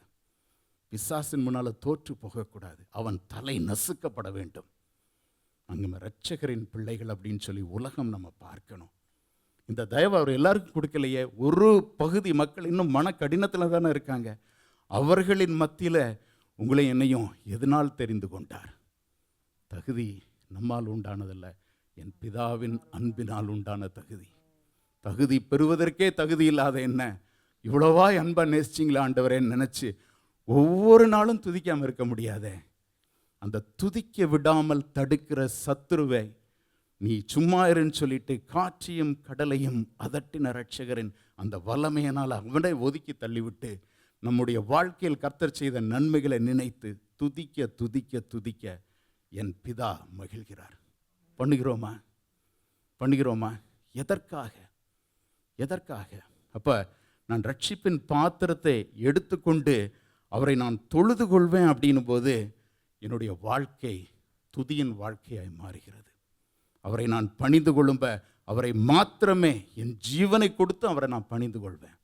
பிசாசின் முன்னால் தோற்று போகக்கூடாது, அவன் தலை நசுக்கப்பட வேண்டும். அங்கே இரட்சகரின் பிள்ளைகள் அப்படின்னு சொல்லி உலகம் நம்ம பார்க்கணும். இந்த தயவு அவர் எல்லாருக்கும் கொடுக்கலையே. ஒரு பகுதி மக்கள் இன்னும் மன கடினத்தில் தானே இருக்காங்க. அவர்களின் மத்தியில் உங்களை என்னையும் எதனால் தெரிந்து கொண்டார்? தகுதி நம்மால் உண்டானதல்ல, என் பிதாவின் அன்பினால் உண்டான தகுதி. தகுதி பெறுவதற்கே தகுதி இல்லாத என்ன இவ்வளவா அன்பா நேசிச்சிங்களா ஆண்டவரேன்னு நினச்சி ஒவ்வொரு நாளும் துதிக்காமல் இருக்க முடியாதே. அந்த துதிக்க விடாமல் தடுக்கிற சத்துருவை நீ சும்மா இருன்னு சொல்லிட்டு காற்றையும் கடலையும் அதட்டின இரட்சகரின் அந்த வல்லமையினால் அவனை ஒதுக்கி தள்ளிவிட்டு நம்முடைய வாழ்க்கையில் கர்த்தர் செய்த நன்மைகளை நினைத்து துதிக்க துதிக்க துதிக்க என் பிதா மகிழ்கிறார். பண்ணுகிறோமா? பண்ணுகிறோமா? எதற்காக? எதற்காக? அப்போ நான் ரட்சிப்பின் பாத்திரத்தை எடுத்துக்கொண்டு அவரை நான் தொழுது கொள்வேன் அப்படின்னும் போது என்னுடைய வாழ்க்கை துதியின் வாழ்க்கையாய் மாறுகிறது. அவரை நான் பணிந்து கொள்ளும்ப அவரை மாத்திரமே என் ஜீவனை கொடுத்து அவரை நான் பணிந்து கொள்வேன்.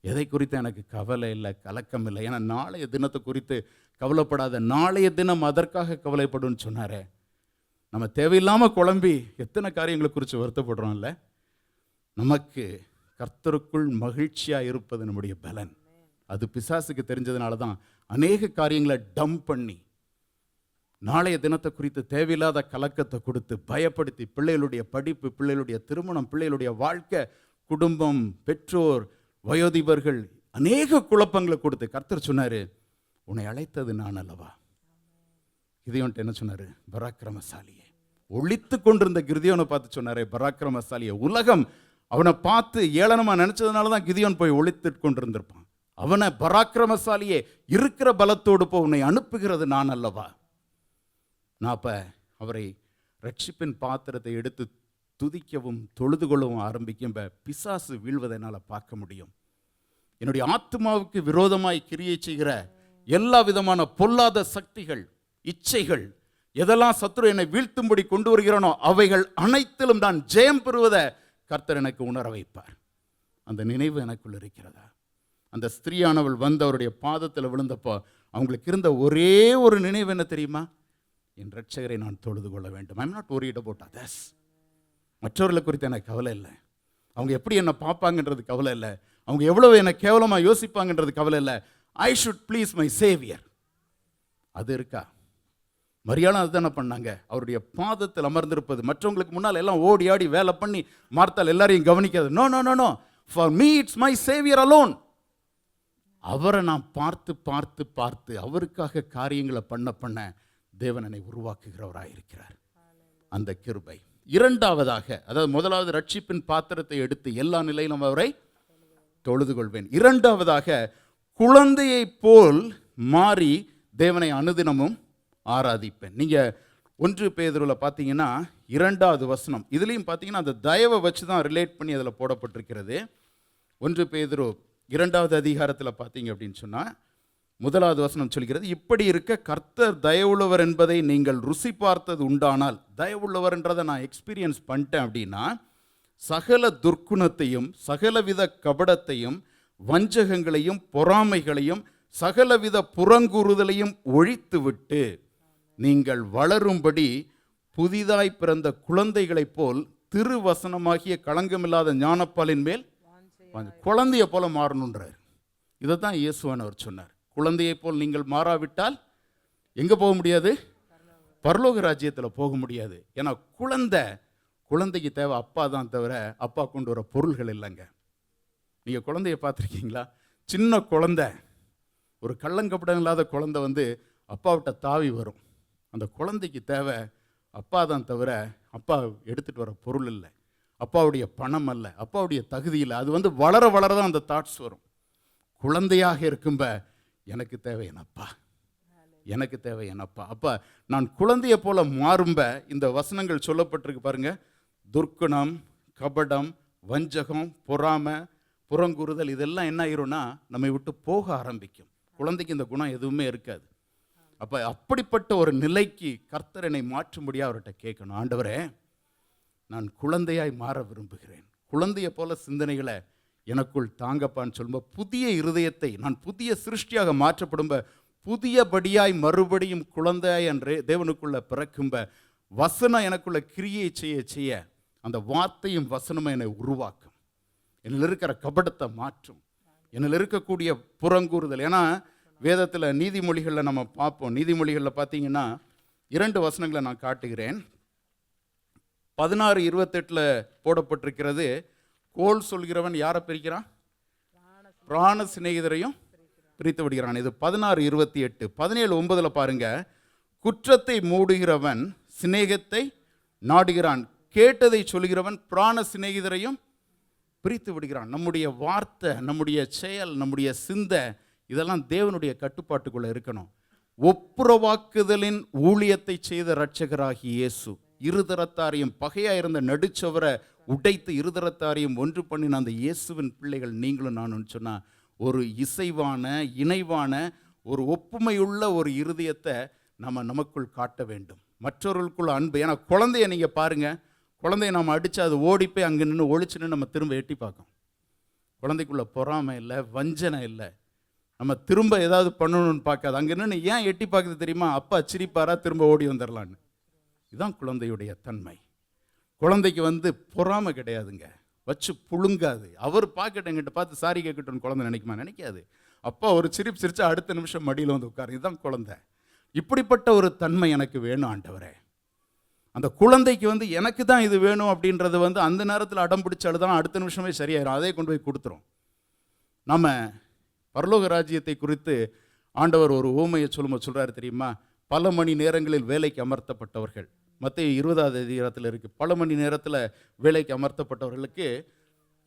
எதை குறித்து எனக்கு கவலை இல்லை, கலக்கம் இல்லை. ஏன்னா நாளைய தினத்தை குறித்து கவலைப்படாத, நாளைய தினம் அதற்காக கவலைப்படுன்னு சொன்னாரே. நம்ம தேவையில்லாமல் குழம்பி எத்தனை காரியங்களை குறித்து வருத்தப்படுறோம்ல. நமக்கு கர்த்தருக்குள் மகிழ்ச்சியாக இருப்பது நம்முடைய பலன். அது பிசாசுக்கு தெரிஞ்சதுனால தான் அநேக காரியங்களை டம்ப் பண்ணி நாளைய தினத்தை குறித்து தேவையில்லாத கலக்கத்தை கொடுத்து பயப்படுத்தி பிள்ளைகளுடைய படிப்பு, பிள்ளைகளுடைய திருமணம், பிள்ளைகளுடைய வாழ்க்கை, குடும்பம், பெற்றோர், வயோதிபர்கள் அநேக குழப்பங்களை கொடுத்து கர்த்தர் சொன்னார், உன்னை அழைத்தது நான் அல்லவா. கிதியோன்ட்ட என்ன சொன்னார்? பராக்கிரமசாலியே. ஒளித்து கொண்டிருந்த கிதியோனை பார்த்து சொன்னாரே பராக்கிரமசாலியே. உலகம் அவனை பார்த்து ஏளனமாக நினச்சதுனால தான் கிதியோன் போய் ஒளித்து கொண்டிருந்திருப்பான். அவனை பராக்கிரமசாலியே, இருக்கிற பலத்தோடு போ, உன்னை அனுப்புகிறது நான் அல்லவா. நான் அப்போ அவரை ரட்சிப்பின் பாத்திரத்தை எடுத்து துதிக்கவும் தொழுது கொள்ளவும் ஆரம்பிக்கும் பிசாசு வீழ்வதை என்னால் பார்க்க முடியும். என்னுடைய ஆத்மாவுக்கு விரோதமாய் கிரியை செய்கிற எல்லா விதமான பொல்லாத சக்திகள், இச்சைகள், எதெல்லாம் சத்துரு என்னை வீழ்த்தும்படி கொண்டு வருகிறானோ அவைகள் அனைத்திலும் நான் ஜெயம் பெறுவதை கர்த்தர் எனக்கு உணர வைப்பார். அந்த நினைவு எனக்குள் இருக்கிறதா? அந்த ஸ்திரீயானவள் வந்து அவருடைய பாதத்தில் விழுந்தப்போ அவங்களுக்கு இருந்த ஒரே ஒரு நினைவு என்ன தெரியுமா? என் ரட்சகரை நான் தொழுது கொள்ள வேண்டும். I'm not worried about others. மற்றவர்களை குறித்து எனக்கு கவலை இல்லை. அவங்க எப்படி என்னை பார்ப்பாங்கன்றது கவலை இல்லை. அவங்க எவ்வளவு என்னை கேவலமாக யோசிப்பாங்கன்றது கவலை இல்லை. I should please my Xavier. அது இருக்கா? மரியாதை அதுதானே பண்ணாங்க. அவருடைய பாதத்தில் அமர்ந்திருப்பது, மற்றவங்களுக்கு முன்னால் எல்லாம் ஓடி ஆடி வேலை பண்ணி மார்த்தால் எல்லாரையும் கவனிக்காது. No no no no, for me it's my saviour alone. அவரை நான் பார்த்து பார்த்து பார்த்து அவருக்காக காரியங்களை பண்ண தேவன் என்னை உருவாக்குகிறவராக இருக்கிறார். அந்த கிருபை. இரண்டாவதாக, அதாவது முதலாவது ரட்சிப்பின் பாத்திரத்தை எடுத்து எல்லா நிலையிலும் அவரை தொழுது கொள்வேன். இரண்டாவதாக, குழந்தையை போல் மாறி தேவனை அனுதினமும் ஆராதிப்பேன். நீங்கள் 1 பேதுருவில் பார்த்தீங்கன்னா 2வது வசனம், இதுலேயும் பார்த்தீங்கன்னா அந்த தயவை வச்சு தான் ரிலேட் பண்ணி அதில் போடப்பட்டிருக்கிறது. 1 பேதுரு 2வது அதிகாரத்தில் பார்த்தீங்க அப்படின்னு சொன்னால் 1வது வசனம் சொல்கிறது, இப்படி இருக்க கர்த்தர் தயவுள்ளவர் என்பதை நீங்கள் ருசி பார்த்தது உண்டானால், தயவுள்ளவர்ன்றதை நான் எக்ஸ்பீரியன்ஸ் பண்ணிட்டேன் அப்படின்னா, சகல துர்க்குணத்தையும் சகலவித கபடத்தையும் வஞ்சகங்களையும் பொறாமைகளையும் சகலவித புறங்கூறுதலையும் ஒழித்துவிட்டு நீங்கள் வளரும்படி புதிதாய் பிறந்த குழந்தைகளைப் போல் திருவசனமாகிய களங்கமில்லாத ஞானப்பாலின் மேல் குழந்தைய போல மாறணுன்றார். இதை தான் இயேசுவானவர் சொன்னார். குழந்தையை போல் நீங்கள் மாறாவிட்டால் எங்கே போக முடியாது? பரலோக ராஜ்யத்தில் போக முடியாது. ஏன்னா குழந்தைக்கு தேவை அப்பா தான், தவிர அப்பா கொண்டு வர பொருள்கள் இல்லைங்க. நீங்கள் குழந்தைய பார்த்துருக்கீங்களா? சின்ன குழந்தை, ஒரு கள்ளங்கப்படம் இல்லாத குழந்தை வந்து அப்பாவிட்ட தாவி வரும். அந்த குழந்தைக்கு தேவை அப்பா தான், தவிர அப்பா எடுத்துகிட்டு வர பொருள் இல்லை, அப்பாவுடைய பணம் அல்ல, அப்பாவுடைய தகுதி இல்லை. அது வந்து வளர வளர தான் அந்த தாட்ஸ் வரும். குழந்தையாக இருக்கும்ப எனக்கு தேவை என் அப்பா, எனக்கு தேவை என் அப்பா. அப்போ நான் குழந்தைய போல மாறும்ப இந்த வசனங்கள் சொல்லப்பட்டிருக்கு பாருங்க. துர்க்குணம், கபடம், வஞ்சகம், பொறாமை, புறங்குறுதல், இதெல்லாம் என்ன ஆயிரும்னா நம்மை விட்டு போக ஆரம்பிக்கும். குழந்தைக்கு இந்த குணம் எதுவுமே இருக்காது. அப்போ அப்படிப்பட்ட ஒரு நிலைக்கு கர்த்தர் என்னை மாற்றும்படியாக அவர்கிட்ட கேட்கணும். ஆண்டவரே, நான் குழந்தையாய் மாற விரும்புகிறேன், குழந்தைய போல சிந்தனைகளை எனக்குள் தாங்கப்பான்னு சொல்லும்போது புதிய இருதயத்தை நான் புதிய சிருஷ்டியாக மாற்றப்படும்ப, புதியபடியாய் மறுபடியும் குழந்தையாய் என்று தேவனுக்குள்ள பிறக்கும்ப, வசனம் எனக்குள்ள கிரியை செய்ய செய்ய அந்த வார்த்தையும் வசனமும் என்னை உருவாக்கும். என்னில் இருக்கிற கபடத்தை மாற்றும், என்னில் இருக்கக்கூடிய புறங்கூறுதல். ஏன்னா வேதத்தில் நீதிமொழிகளில் நம்ம பார்ப்போம். நீதிமொழிகளில் பார்த்தீங்கன்னா 2 வசனங்களை நான் காட்டுகிறேன். 16:28 போடப்பட்டிருக்கிறது. கோல் சொல்கிறவன் யாரை பிரிக்கிறான்? பிராண சிநேகிதரையும் பிரித்து விடுகிறான். இது 16:28. 17:9 பாருங்க, குற்றத்தை மூடுகிறவன் சிநேகத்தை நாடுகிறான், கேட்டதை சொல்கிறவன் பிராண சிநேகிதரையும் பிரித்து விடுகிறான். நம்முடைய வார்த்தை, நம்முடைய செயல், நம்முடைய சிந்தை, இதெல்லாம் தேவனுடைய கட்டுப்பாட்டுக்குள்ள இருக்கணும். ஒப்புரவாக்குதலின் ஊழியத்தை செய்த இரட்சகராகிய இயேசு இருதரத்தாரையும் பகையாயிருந்த நடுச்சவரை உடைத்து இருதரத்தாரையும் ஒன்று பண்ணின அந்த இயேசுவின் பிள்ளைகள் நீங்களும் நானும் சொன்னால், ஒரு இசைவான இணைவான ஒரு ஒப்புமையுள்ள ஒரு இருதயத்தை நமக்குள் காட்ட வேண்டும். மற்றவர்களுக்குள்ள அன்பு. ஏன்னா குழந்தைய நீங்கள் பாருங்கள், குழந்தைய நம்ம அடித்து அது ஓடி போய் அங்கே நின்று ஒழிச்சுன்னு நம்ம திரும்ப எட்டி பார்க்கும். குழந்தைக்குள்ள பொறாமை இல்லை, வஞ்சனை இல்லை. நம்ம திரும்ப ஏதாவது பண்ணணும்னு பார்க்காது. அங்கே நின்று ஏன் எட்டி பார்க்குது தெரியுமா? அப்பா சிரிப்பாரா, திரும்ப ஓடி வந்துடலான்னு. இதுதான் குழந்தையுடைய தன்மை. குழந்தைக்கு வந்து பொறாமை கிடையாதுங்க, வச்சு புழுங்காது. அவர் பார்க்கட்டும், எங்கிட்ட பார்த்து சாரி கேட்கட்டும்னு குழந்தை நினைக்குமா? நினைக்காது. அப்பா ஒரு சிரிப்பு சிரிச்சா அடுத்த நிமிஷம் மடியில் வந்து உட்காரு. இதுதான் குழந்தை. இப்படிப்பட்ட ஒரு தன்மை எனக்கு வேணும் ஆண்டவரே. அந்த குழந்தைக்கு வந்து எனக்கு தான் இது வேணும் அப்படின்றது வந்து அந்த நேரத்தில் அடம் பிடிச்சாலும் அடுத்த நிமிஷமே சரியாயிரும். அதே கொண்டு போய் கொடுத்துரும். நம்ம பரலோக ராஜ்யத்தை குறித்து ஆண்டவர் ஒரு ஊமையை சொல்கிறாரு தெரியுமா? பல மணி நேரங்களில் வேலைக்கு அமர்த்தப்பட்டவர்கள். மத்தேயு 20வது அதிகாரத்தில் இருக்குது. பல மணி நேரத்தில் வேலைக்கு அமர்த்தப்பட்டவர்களுக்கு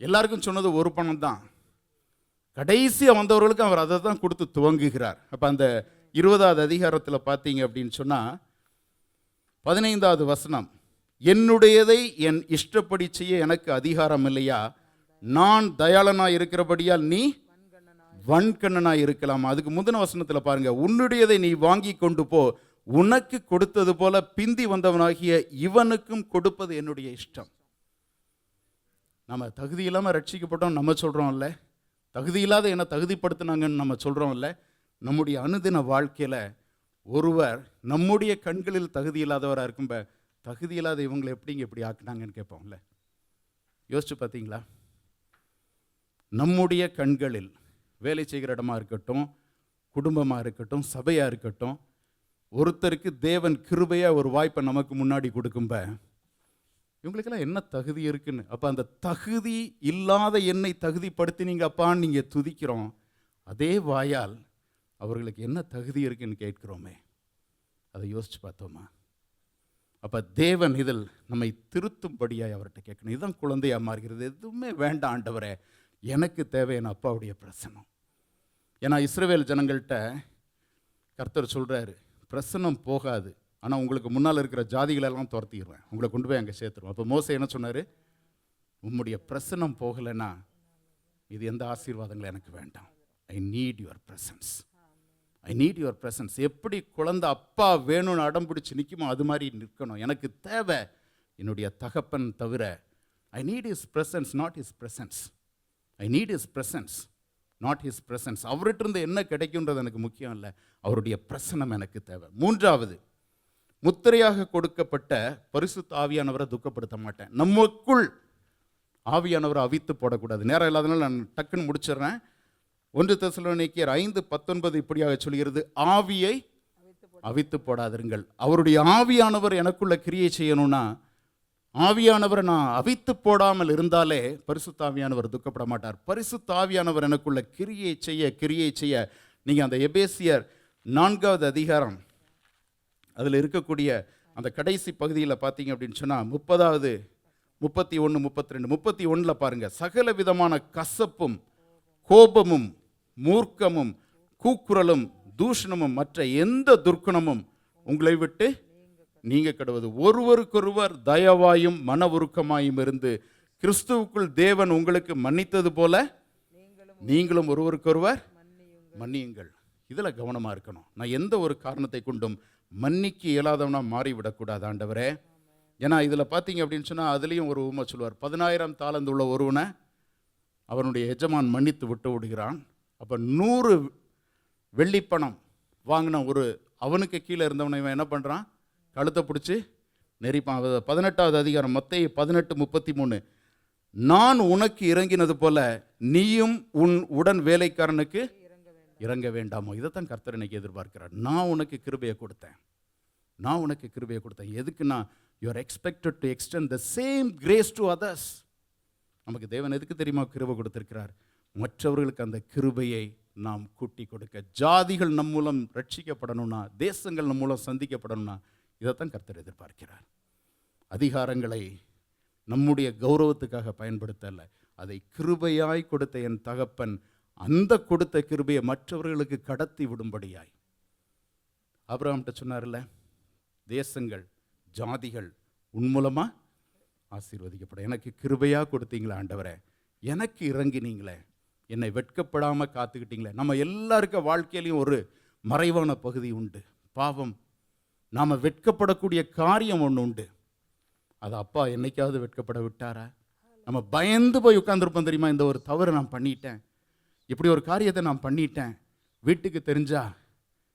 எல்லாருக்கும் சொன்னது ஒரு பணம் தான். கடைசியாக வந்தவர்களுக்கு அவர் அதை தான் கொடுத்து துவங்குகிறார். அப்போ அந்த 20வது அதிகாரத்தில் பார்த்தீங்க அப்படின்னு சொன்னால் 15வது வசனம், என்னுடையதை என் இஷ்டப்படி செய்ய எனக்கு அதிகாரம் இல்லையா? நான் தயாளனாய் இருக்கிறபடியால் நீ வன்கண்ணனாய் இருக்கலாம். அதுக்கு முந்தின வசனத்தில் பாருங்க, உன்னுடையதை நீ வாங்கி கொண்டு போ, உனக்கு கொடுத்தது போல பிந்தி வந்தவனாகிய இவனுக்கும் கொடுப்பது என்னுடைய இஷ்டம். நம்ம தகுதி இல்லாமல் ரட்சிக்கப்பட்டோம் நம்ம சொல்கிறோம்ல, தகுதியில்லாத என்னை தகுதிப்படுத்தினாங்கன்னு நம்ம சொல்கிறோம்ல. நம்முடைய அனுதின வாழ்க்கையில் ஒருவர் நம்முடைய கண்களில் தகுதி இல்லாதவராக இருக்கும்ப தகுதி இல்லாத இவங்களை எப்படிங்க இப்படி ஆக்குனாங்கன்னு கேட்போம்ல. யோசிச்சு பார்த்தீங்களா? நம்முடைய கண்களில் வேலை செய்கிற இடமா இருக்கட்டும், குடும்பமாக இருக்கட்டும், சபையாக இருக்கட்டும், ஒருத்தருக்கு தேவன் கிருபையாக ஒரு வாய்ப்பை நமக்கு முன்னாடி கொடுக்கும்ப இவங்களுக்கெல்லாம் என்ன தகுதி இருக்குன்னு, அப்போ அந்த தகுதி இல்லாத என்னை தகுதிப்படுத்தினீங்க அப்பான்னு நீங்கள் துதிக்கிறோம். அதே வாயால் அவர்களுக்கு என்ன தகுதி இருக்குன்னு கேட்கிறோமே, அதை யோசிச்சு பார்த்தோமா? அப்போ தேவன் இதில் நம்மை திருத்தும்படியாக அவர்கிட்ட கேட்கணும். இதுதான் குழந்தையாக மாறுகிறது. எதுவுமே வேண்டாம் ஆண்டவரே, எனக்கு தேவையான அப்பாவுடைய பிரசனம். ஏன்னா இஸ்ரவேல் ஜனங்கள்கிட்ட கர்த்தர் சொல்கிறாரு, பிரசனம் போகாது, ஆனால் உங்களுக்கு முன்னால் இருக்கிற ஜாதிகளெல்லாம் துரத்திடுவேன், உங்களை கொண்டு போய் அங்கே சேர்த்துருவோம். அப்போ மோசே என்ன சொன்னார்? உம்முடைய பிரசனம் போகலைன்னா இது எந்த ஆசீர்வாதங்களும் எனக்கு வேண்டாம். I need your presence, I need your presence. எப்படி குழந்தை அப்பா வேணும்னு அடம் பிடிச்சி நிற்குமோ அது மாதிரி நிற்கணும். எனக்கு தேவை என்னுடைய தகப்பன் தவிர. I need his presence, not his presence. I need his presence, not his presence. அவர்கிட்ட இருந்து என்ன கிடைக்குன்றது எனக்கு முக்கியம் இல்லை, அவருடைய பிரசனம் எனக்கு தேவை. மூன்றாவது, முத்திரையாக கொடுக்கப்பட்ட பரிசுத்த ஆவியானவரை துக்கப்படுத்த மாட்டேன். நமக்குள் ஆவியானவரை அவித்து போடக்கூடாது. நேரம் இல்லாதனால நான் டக்குன்னு முடிச்சிடுறேன். 1 தெசலோனிக்கேயர் 5:19 இப்படியாக சொல்கிறது, ஆவியை அவித்து போடாதிருங்கள். அவருடைய ஆவியானவர் எனக்குள்ள கிரியை செய்யணும்னா, ஆவியானவரை நான் அவித்து போடாமல் இருந்தாலே பரிசுத்த ஆவியானவர் துக்கப்பட மாட்டார். பரிசுத்த ஆவியானவர் எனக்குள்ள கிரியை செய்ய நீங்கள் அந்த எபேசியர் 4வது அதிகாரம் அதில் இருக்கக்கூடிய அந்த கடைசி பகுதியில் பார்த்தீங்க அப்படின்னு சொன்னால் 30வது 31 32 31 பாருங்கள், சகல விதமான கசப்பும் கோபமும் மூர்க்கமும் கூக்குரலும் தூஷணமும் மற்ற எந்த துர்க்குணமும் உங்களை விட்டு நீங்க கெடுவது. ஒருவருக்கொருவர் தயவாயும் மன உருக்கமாயும் இருந்து கிறிஸ்துவுக்குள் தேவன் உங்களுக்கு மன்னித்தது போல நீங்களும் ஒருவருக்கொருவர் மன்னியுங்கள். இதில் கவனமாக இருக்கணும். நான் எந்த ஒரு காரணத்தை கொண்டும் மன்னிக்க இயலாதவனா மாறிவிடக்கூடாது ஆண்டவரே. ஏன்னா இதில் பார்த்தீங்க அப்படின்னு சொன்னால் அதுலேயும் ஒரு உண்மை சொல்லுவார். 10,000 தாலந்து உள்ள ஒருவனை அவனுடைய எஜமான் மன்னித்து விட்டு விடுகிறான். அப்போ 100 வெள்ளிப்பணம் வாங்கின ஒரு அவனுக்கு கீழே இருந்தவனை இவன் என்ன பண்ணுறான்? கழுத்தை பிடிச்சி நெறிப்பான். 18வது அதிகாரம் மத்தேயு 18:33, நான் உனக்கு இறங்கினது போல நீயும் உன் உடன் வேலைக்காரனுக்கு இறங்க வேண்டாமோ. இதைத்தான் கர்த்தர் இன்னைக்கு எதிர்பார்க்கிறார். நான் உனக்கு கிருபையை கொடுத்தேன். எதுக்குன்னா you are expected to extend the same grace to others. நமக்கு தேவன் எதுக்கு தெரியுமா கிருபை கொடுத்திருக்கிறார்? மற்றவர்களுக்கு அந்த கிருபையை நாம் கூட்டி கொடுக்க. ஜாதிகள் நம் மூலம் ரட்சிக்கப்படணும்னா, தேசங்கள் நம் மூலம் சந்திக்கப்படணும்னா இதைத்தான் கர்த்தர் எதிர்பார்க்கிறார். அதிகாரங்களை நம்முடைய கௌரவத்துக்காக பயன்படுத்தல, அதை கிருபையாய் கொடுத்த என் தகப்பன் அந்த கொடுத்த கிருபையை மற்றவர்களுக்கு கடத்தி விடும்படியாய் ஆபிரகாம்கிட்ட சொன்னார்ல, தேசங்கள் ஜாதிகள் உன் மூலமா ஆசீர்வதிக்கப்படும். எனக்கு கிருபையாக கொடுத்தீங்களே ஆண்டவரே, எனக்கு இறங்கினீங்களே, என்னை வெட்கப்படாமல் காத்துக்கிட்டீங்களே. நம்ம எல்லாருக்க வாழ்க்கையிலையும் ஒரு மறைவான பகுதி உண்டு, பாவம். நாம் வெட்கப்படக்கூடிய காரியம் ஒன்று உண்டு. அது அப்பா என்னைக்காவது வெட்கப்பட விட்டாரா? நம்ம பயந்து போய் உட்காந்துருப்போம் தெரியுமா? இந்த ஒரு தவறு நான் பண்ணிட்டேன், இப்படி ஒரு காரியத்தை நான் பண்ணிட்டேன், வீட்டுக்கு தெரிஞ்சா,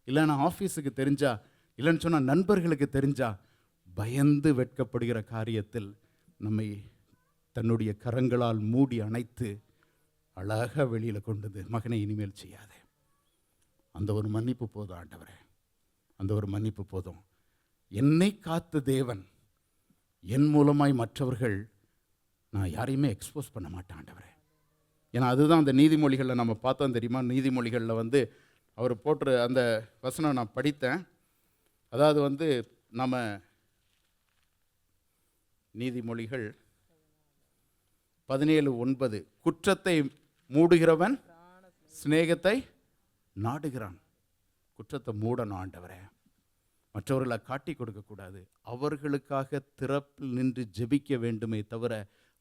இல்லைன்னா ஆஃபீஸுக்கு தெரிஞ்சா, இல்லைன்னு சொன்னால் நண்பர்களுக்கு தெரிஞ்சா, பயந்து வெட்கப்படுகிற காரியத்தில் நம்மை தன்னுடைய கரங்களால் மூடி அணைத்து அழகாக வெளியில் கொண்டது, மகனை இனிமேல் செய்யாதே, அந்த ஒரு மன்னிப்பு போதும் ஆண்டவரே, அந்த ஒரு மன்னிப்பு போதும். என்னை காத்த தேவன் என் மூலமாய் மற்றவர்கள், நான் யாரையுமே எக்ஸ்போஸ் பண்ண மாட்டேன் ஆண்டவரே. ஏன்னா அதுதான் அந்த நீதிமொழிகளில் நம்ம பார்த்தோம் தெரியுமா? நீதிமொழிகளில் அவர் போட்டு அந்த வசனம் நான் படித்தேன். அதாவது நம்ம நீதிமொழிகள் 17:9, குற்றத்தை மூடுகிறவன் சிநேகத்தை நாடுகிறான். குற்றத்தை மூடணும் ஆண்டவரே, மற்றவர்களை காட்டி கொடுக்கக்கூடாது. அவர்களுக்காக திறப்பில் நின்று ஜெபிக்க வேண்டுமே தவிர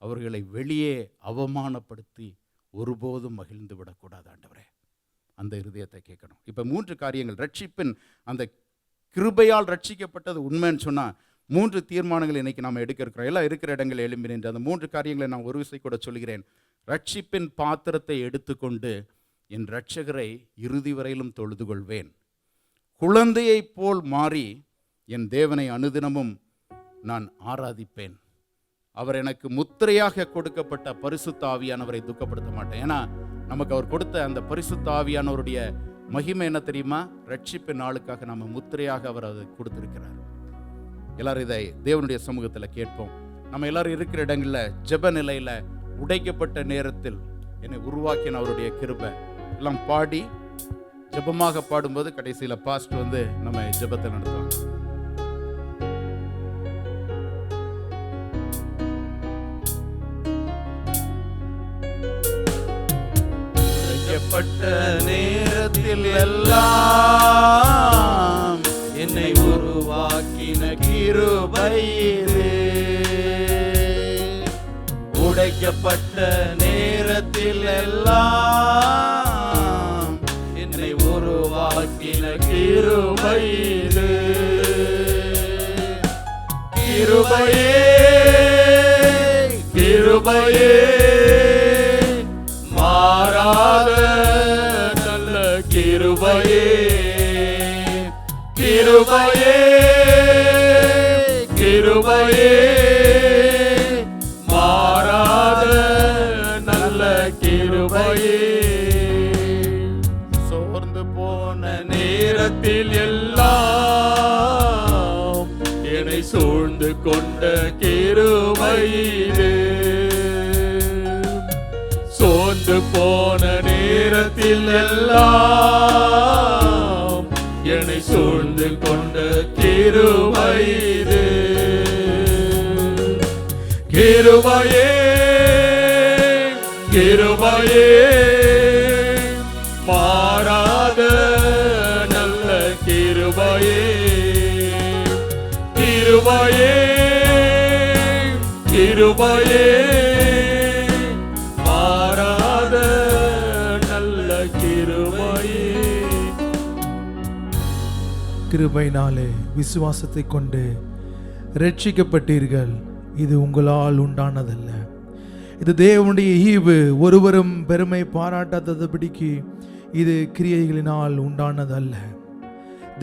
அவர்களை வெளியே அவமானப்படுத்தி ஒருபோதும் மகிழ்ந்து விடக்கூடாது ஆண்டவரே. அந்த இருதயத்தை கேட்கணும். இப்போ 3 காரியங்கள். ரட்சிப்பின் அந்த கிருபையால் ரட்சிக்கப்பட்டது உண்மைன்னு சொன்னால் 3 தீர்மானங்கள் இன்றைக்கி நாம் எடுக்க இருக்கிறோம். எல்லாம் இருக்கிற இடங்கள் எழும்பி நின்று அந்த 3 காரியங்களை நான் ஒரு விசை கூட சொல்கிறேன். ரட்சிப்பின் பாத்திரத்தை எடுத்துக்கொண்டு என் இரட்சகரை இறுதி வரையிலும் தொழுது கொள்வேன். குழந்தையைப் போல் மாறி என் தேவனை அனுதினமும் நான் ஆராதிப்பேன். அவர் எனக்கு முத்திரையாக கொடுக்கப்பட்ட பரிசுத்த ஆவியானவரை துக்கப்படுத்த மாட்டேன். ஏன்னா நமக்கு அவர் கொடுத்த அந்த பரிசுத்த ஆவியானவருடைய மகிமை என்ன தெரியுமா? ரட்சிப்பின் நாளுக்காக நம்ம முத்திரையாக அவர் அதை கொடுத்திருக்கிறார். எல்லாரும் இதை தேவனுடைய சமூகத்தில் கேட்போம். நம்ம எல்லாரும் இருக்கிற இடங்களில் ஜெப நிலையில் உடைக்கப்பட்ட நேரத்தில் என்னை உருவாக்கின அவருடைய கிருபை எல்லாம் பாடி ஜெபமாக பாடும்போது கடைசியில் பாஸ்ட் வந்து நம்ம ஜெபத்தை நடத்துவாங்க. உடைக்கப்பட்ட நேரத்தில் எல்லாம் என்னை உருவாக்கின கிருபை இது. உடைக்கப்பட்ட நேரத்தில் எல்லாம் என்னை உருவாக்கின கிருபை இது. கிருபையே கிருபையே மாறாத நல்ல கிருபையே. கிருபையே கிருபையே மாறாத நல்ல கிருபையே. சோர்ந்து போன நேரத்தில் எல்லாம் என்னை சூழ்ந்து கொண்ட கிருபை இது. சோர்ந்து போன நேரத்தில் எல்லாம் என்னை சூழ்ந்து கொண்ட கிருபை இது. கிருபையே கிருபையே மாறாத நல்ல கிருபையே. கிருபையே கிருபையே மாறாத நல்ல கிருபையே. கிருபையினாலே விசுவாசத்தை கொண்டு ரட்சிக்கப்பட்டீர்கள். இது உங்களால் உண்டானதல்ல, இது தேவனுடைய ஈவு. ஒருவரும் பெருமை பாராட்டாதபடிக்கு இது கிரியைகளினால் உண்டானதல்ல.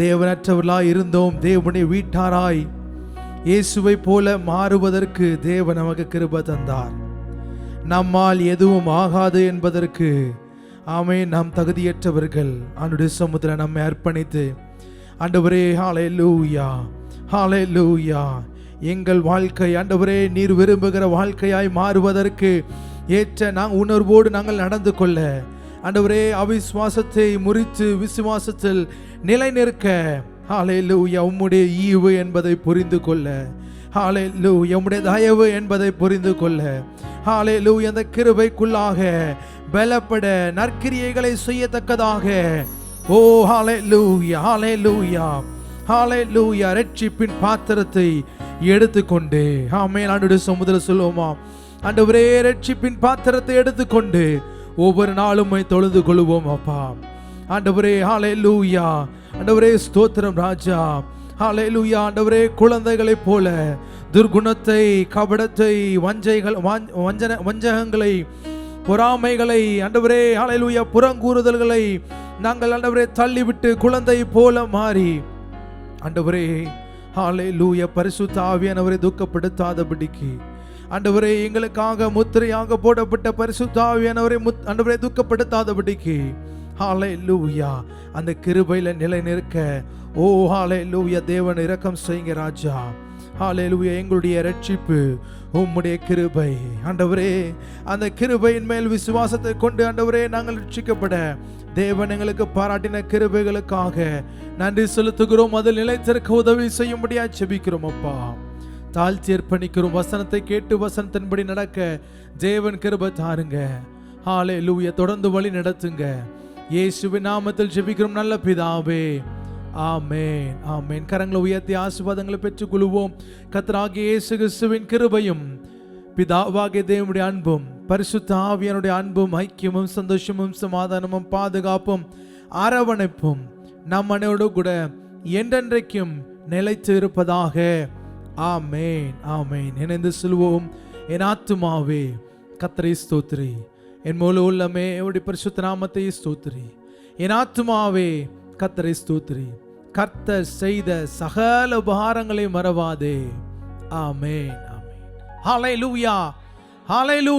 தேவனற்றவர்களாய் இருந்தோம், தேவனுடைய வீட்டாராய் இயேசுவை போல மாறுவதற்கு தேவன் நமக்கு கிருபை தந்தார். நம்மால் எதுவும் ஆகாது என்பதற்கு ஆமென், நாம் தகுதியற்றவர்கள். ஆண்டவருடைய சமூகத்தில் நம்மை அர்ப்பணித்து ஆண்டவரே ஹல்லேலூயா ஹல்லேலூயா, எங்கள் வாழ்க்கை ஆண்டவரே நீர் விரும்புகிற வாழ்க்கையாய் மாறுவதற்கு ஏற்ற உணர்வோடு நாங்கள் நடந்து கொள்ள ஆண்டவரே அவிசுவாசத்தை முறித்து விசுவாசத்தில் நிலை நிற்க ஹல்லேலூயா, உம்முடைய ஈவு என்பதை புரிந்து கொள்ள ஹல்லேலூயா, உம்முடைய தயவு என்பதை புரிந்து கொள்ள ஹல்லேலூயா, அந்த கிருபைக்குள்ளாக பலப்பட நற்கிரியைகளை செய்யத்தக்கதாக ஓ ஹல்லேலூயா ஹல்லேலூயா ஹல்லேலூயா, ரட்சிப்பின் பாத்திரத்தை எடுத்துக்கொண்டு ஆமென் ஆண்டவருடைய சமூகத்தில் சொல்லுவோமா, ஆண்டவரே ரட்சிப்பின் பாத்திரத்தை எடுத்துக்கொண்டு ஒவ்வொரு நாளும் தொழுது கொள்வோம் அப்பா. ஆண்டவரே ஹல்லேலூயா, ஆண்டவரே ஸ்தோத்திரம் ராஜா, ஹல்லேலூயா. ஆண்டவரே குழந்தைகளைப் போல துர்குணத்தை, கபடத்தை, வஞ்சகங்களை, பொறாமைகளை ஆண்டவரே ஹல்லேலூயா புறங்கூறுதல்களை நாங்கள் ஆண்டவரே தள்ளிவிட்டு குழந்தை போல மாறி ஆண்டவரே ஹல்லேலூயா பரிசுத்த ஆவியானவரை துக்கப்படுத்தாதபடிக்கு ஆண்டவரே எங்களுக்காக முத்திரையாக போடப்பட்ட பரிசுத்த ஆவியானவரை ஆண்டவரை துக்கப்படுத்தாதபடிக்கு ஹல்லேலூயா அந்த கிருபையில நிலை நிற்க ஓ ஹல்லேலூயா தேவன் இரக்கம் செய்யுங்க ராஜா. ஹல்லேலூயா, எங்களுடைய ரட்சிப்பு உம்முடைய கிருபை ஆண்டவரே. அந்த கிருபையின் மேல் விசுவாசத்தை கொண்டு ஆண்டவரே நாங்கள் ரட்சிக்கப்பட தேவன் எங்களுக்கு பாராட்டின கிருபைகளுக்காக நன்றி செலுத்துகிறோம். அதில் நிலைத்திருக்க உதவி செய்யும்படியா ஜெபிக்கிறோம் அப்பா. தாழ்த்தி அர்ப்பணிக்கிறோம். வசனத்தை கேட்டு வசனத்தின்படி நடக்க தேவன் கிருபை தாருங்க. ஹல்லேலூயா, தொடர்ந்து வழி நடத்துங்க. இயேசுவின் நாமத்தில் ஜெபிக்கிறோம் நல்ல பிதாவே, ஆமென் ஆமென். கரங்களை உயர்த்தி ஆசீர்வாதங்களை பெற்றுக் கொள்வோம். கர்த்தராகிய இயேசு கிறிஸ்துவின் கிருபையும் பிதாவாகிய தேவனுடைய அன்பும் பரிசுத்த ஆவியானுடைய அன்பும் ஐக்கியமும் சந்தோஷமும் சமாதானமும் பாதுகாப்பும் அரவணைப்பும் நம் அனைவரோடு கூட என்றென்றைக்கும் நிலைத்து இருப்பதாக. ஆமென் ஆமென். இணைந்து சொல்வோம், என் ஆத்துமாவே கர்த்தரை ஸ்தோத்திரி, என் முழு உள்ளமே அவருடைய பரிசுத்த நாமத்தை ஸ்தோத்திரி. என் ஆத்துமாவே கர்த்தரை ஸ்தோத்திரி. கர்த்தர் செய்த சகல உபகாரங்களை மறவாதே. ஆமென், ஆமென். ஹல்லேலூயா, ஹல்லேலூயா.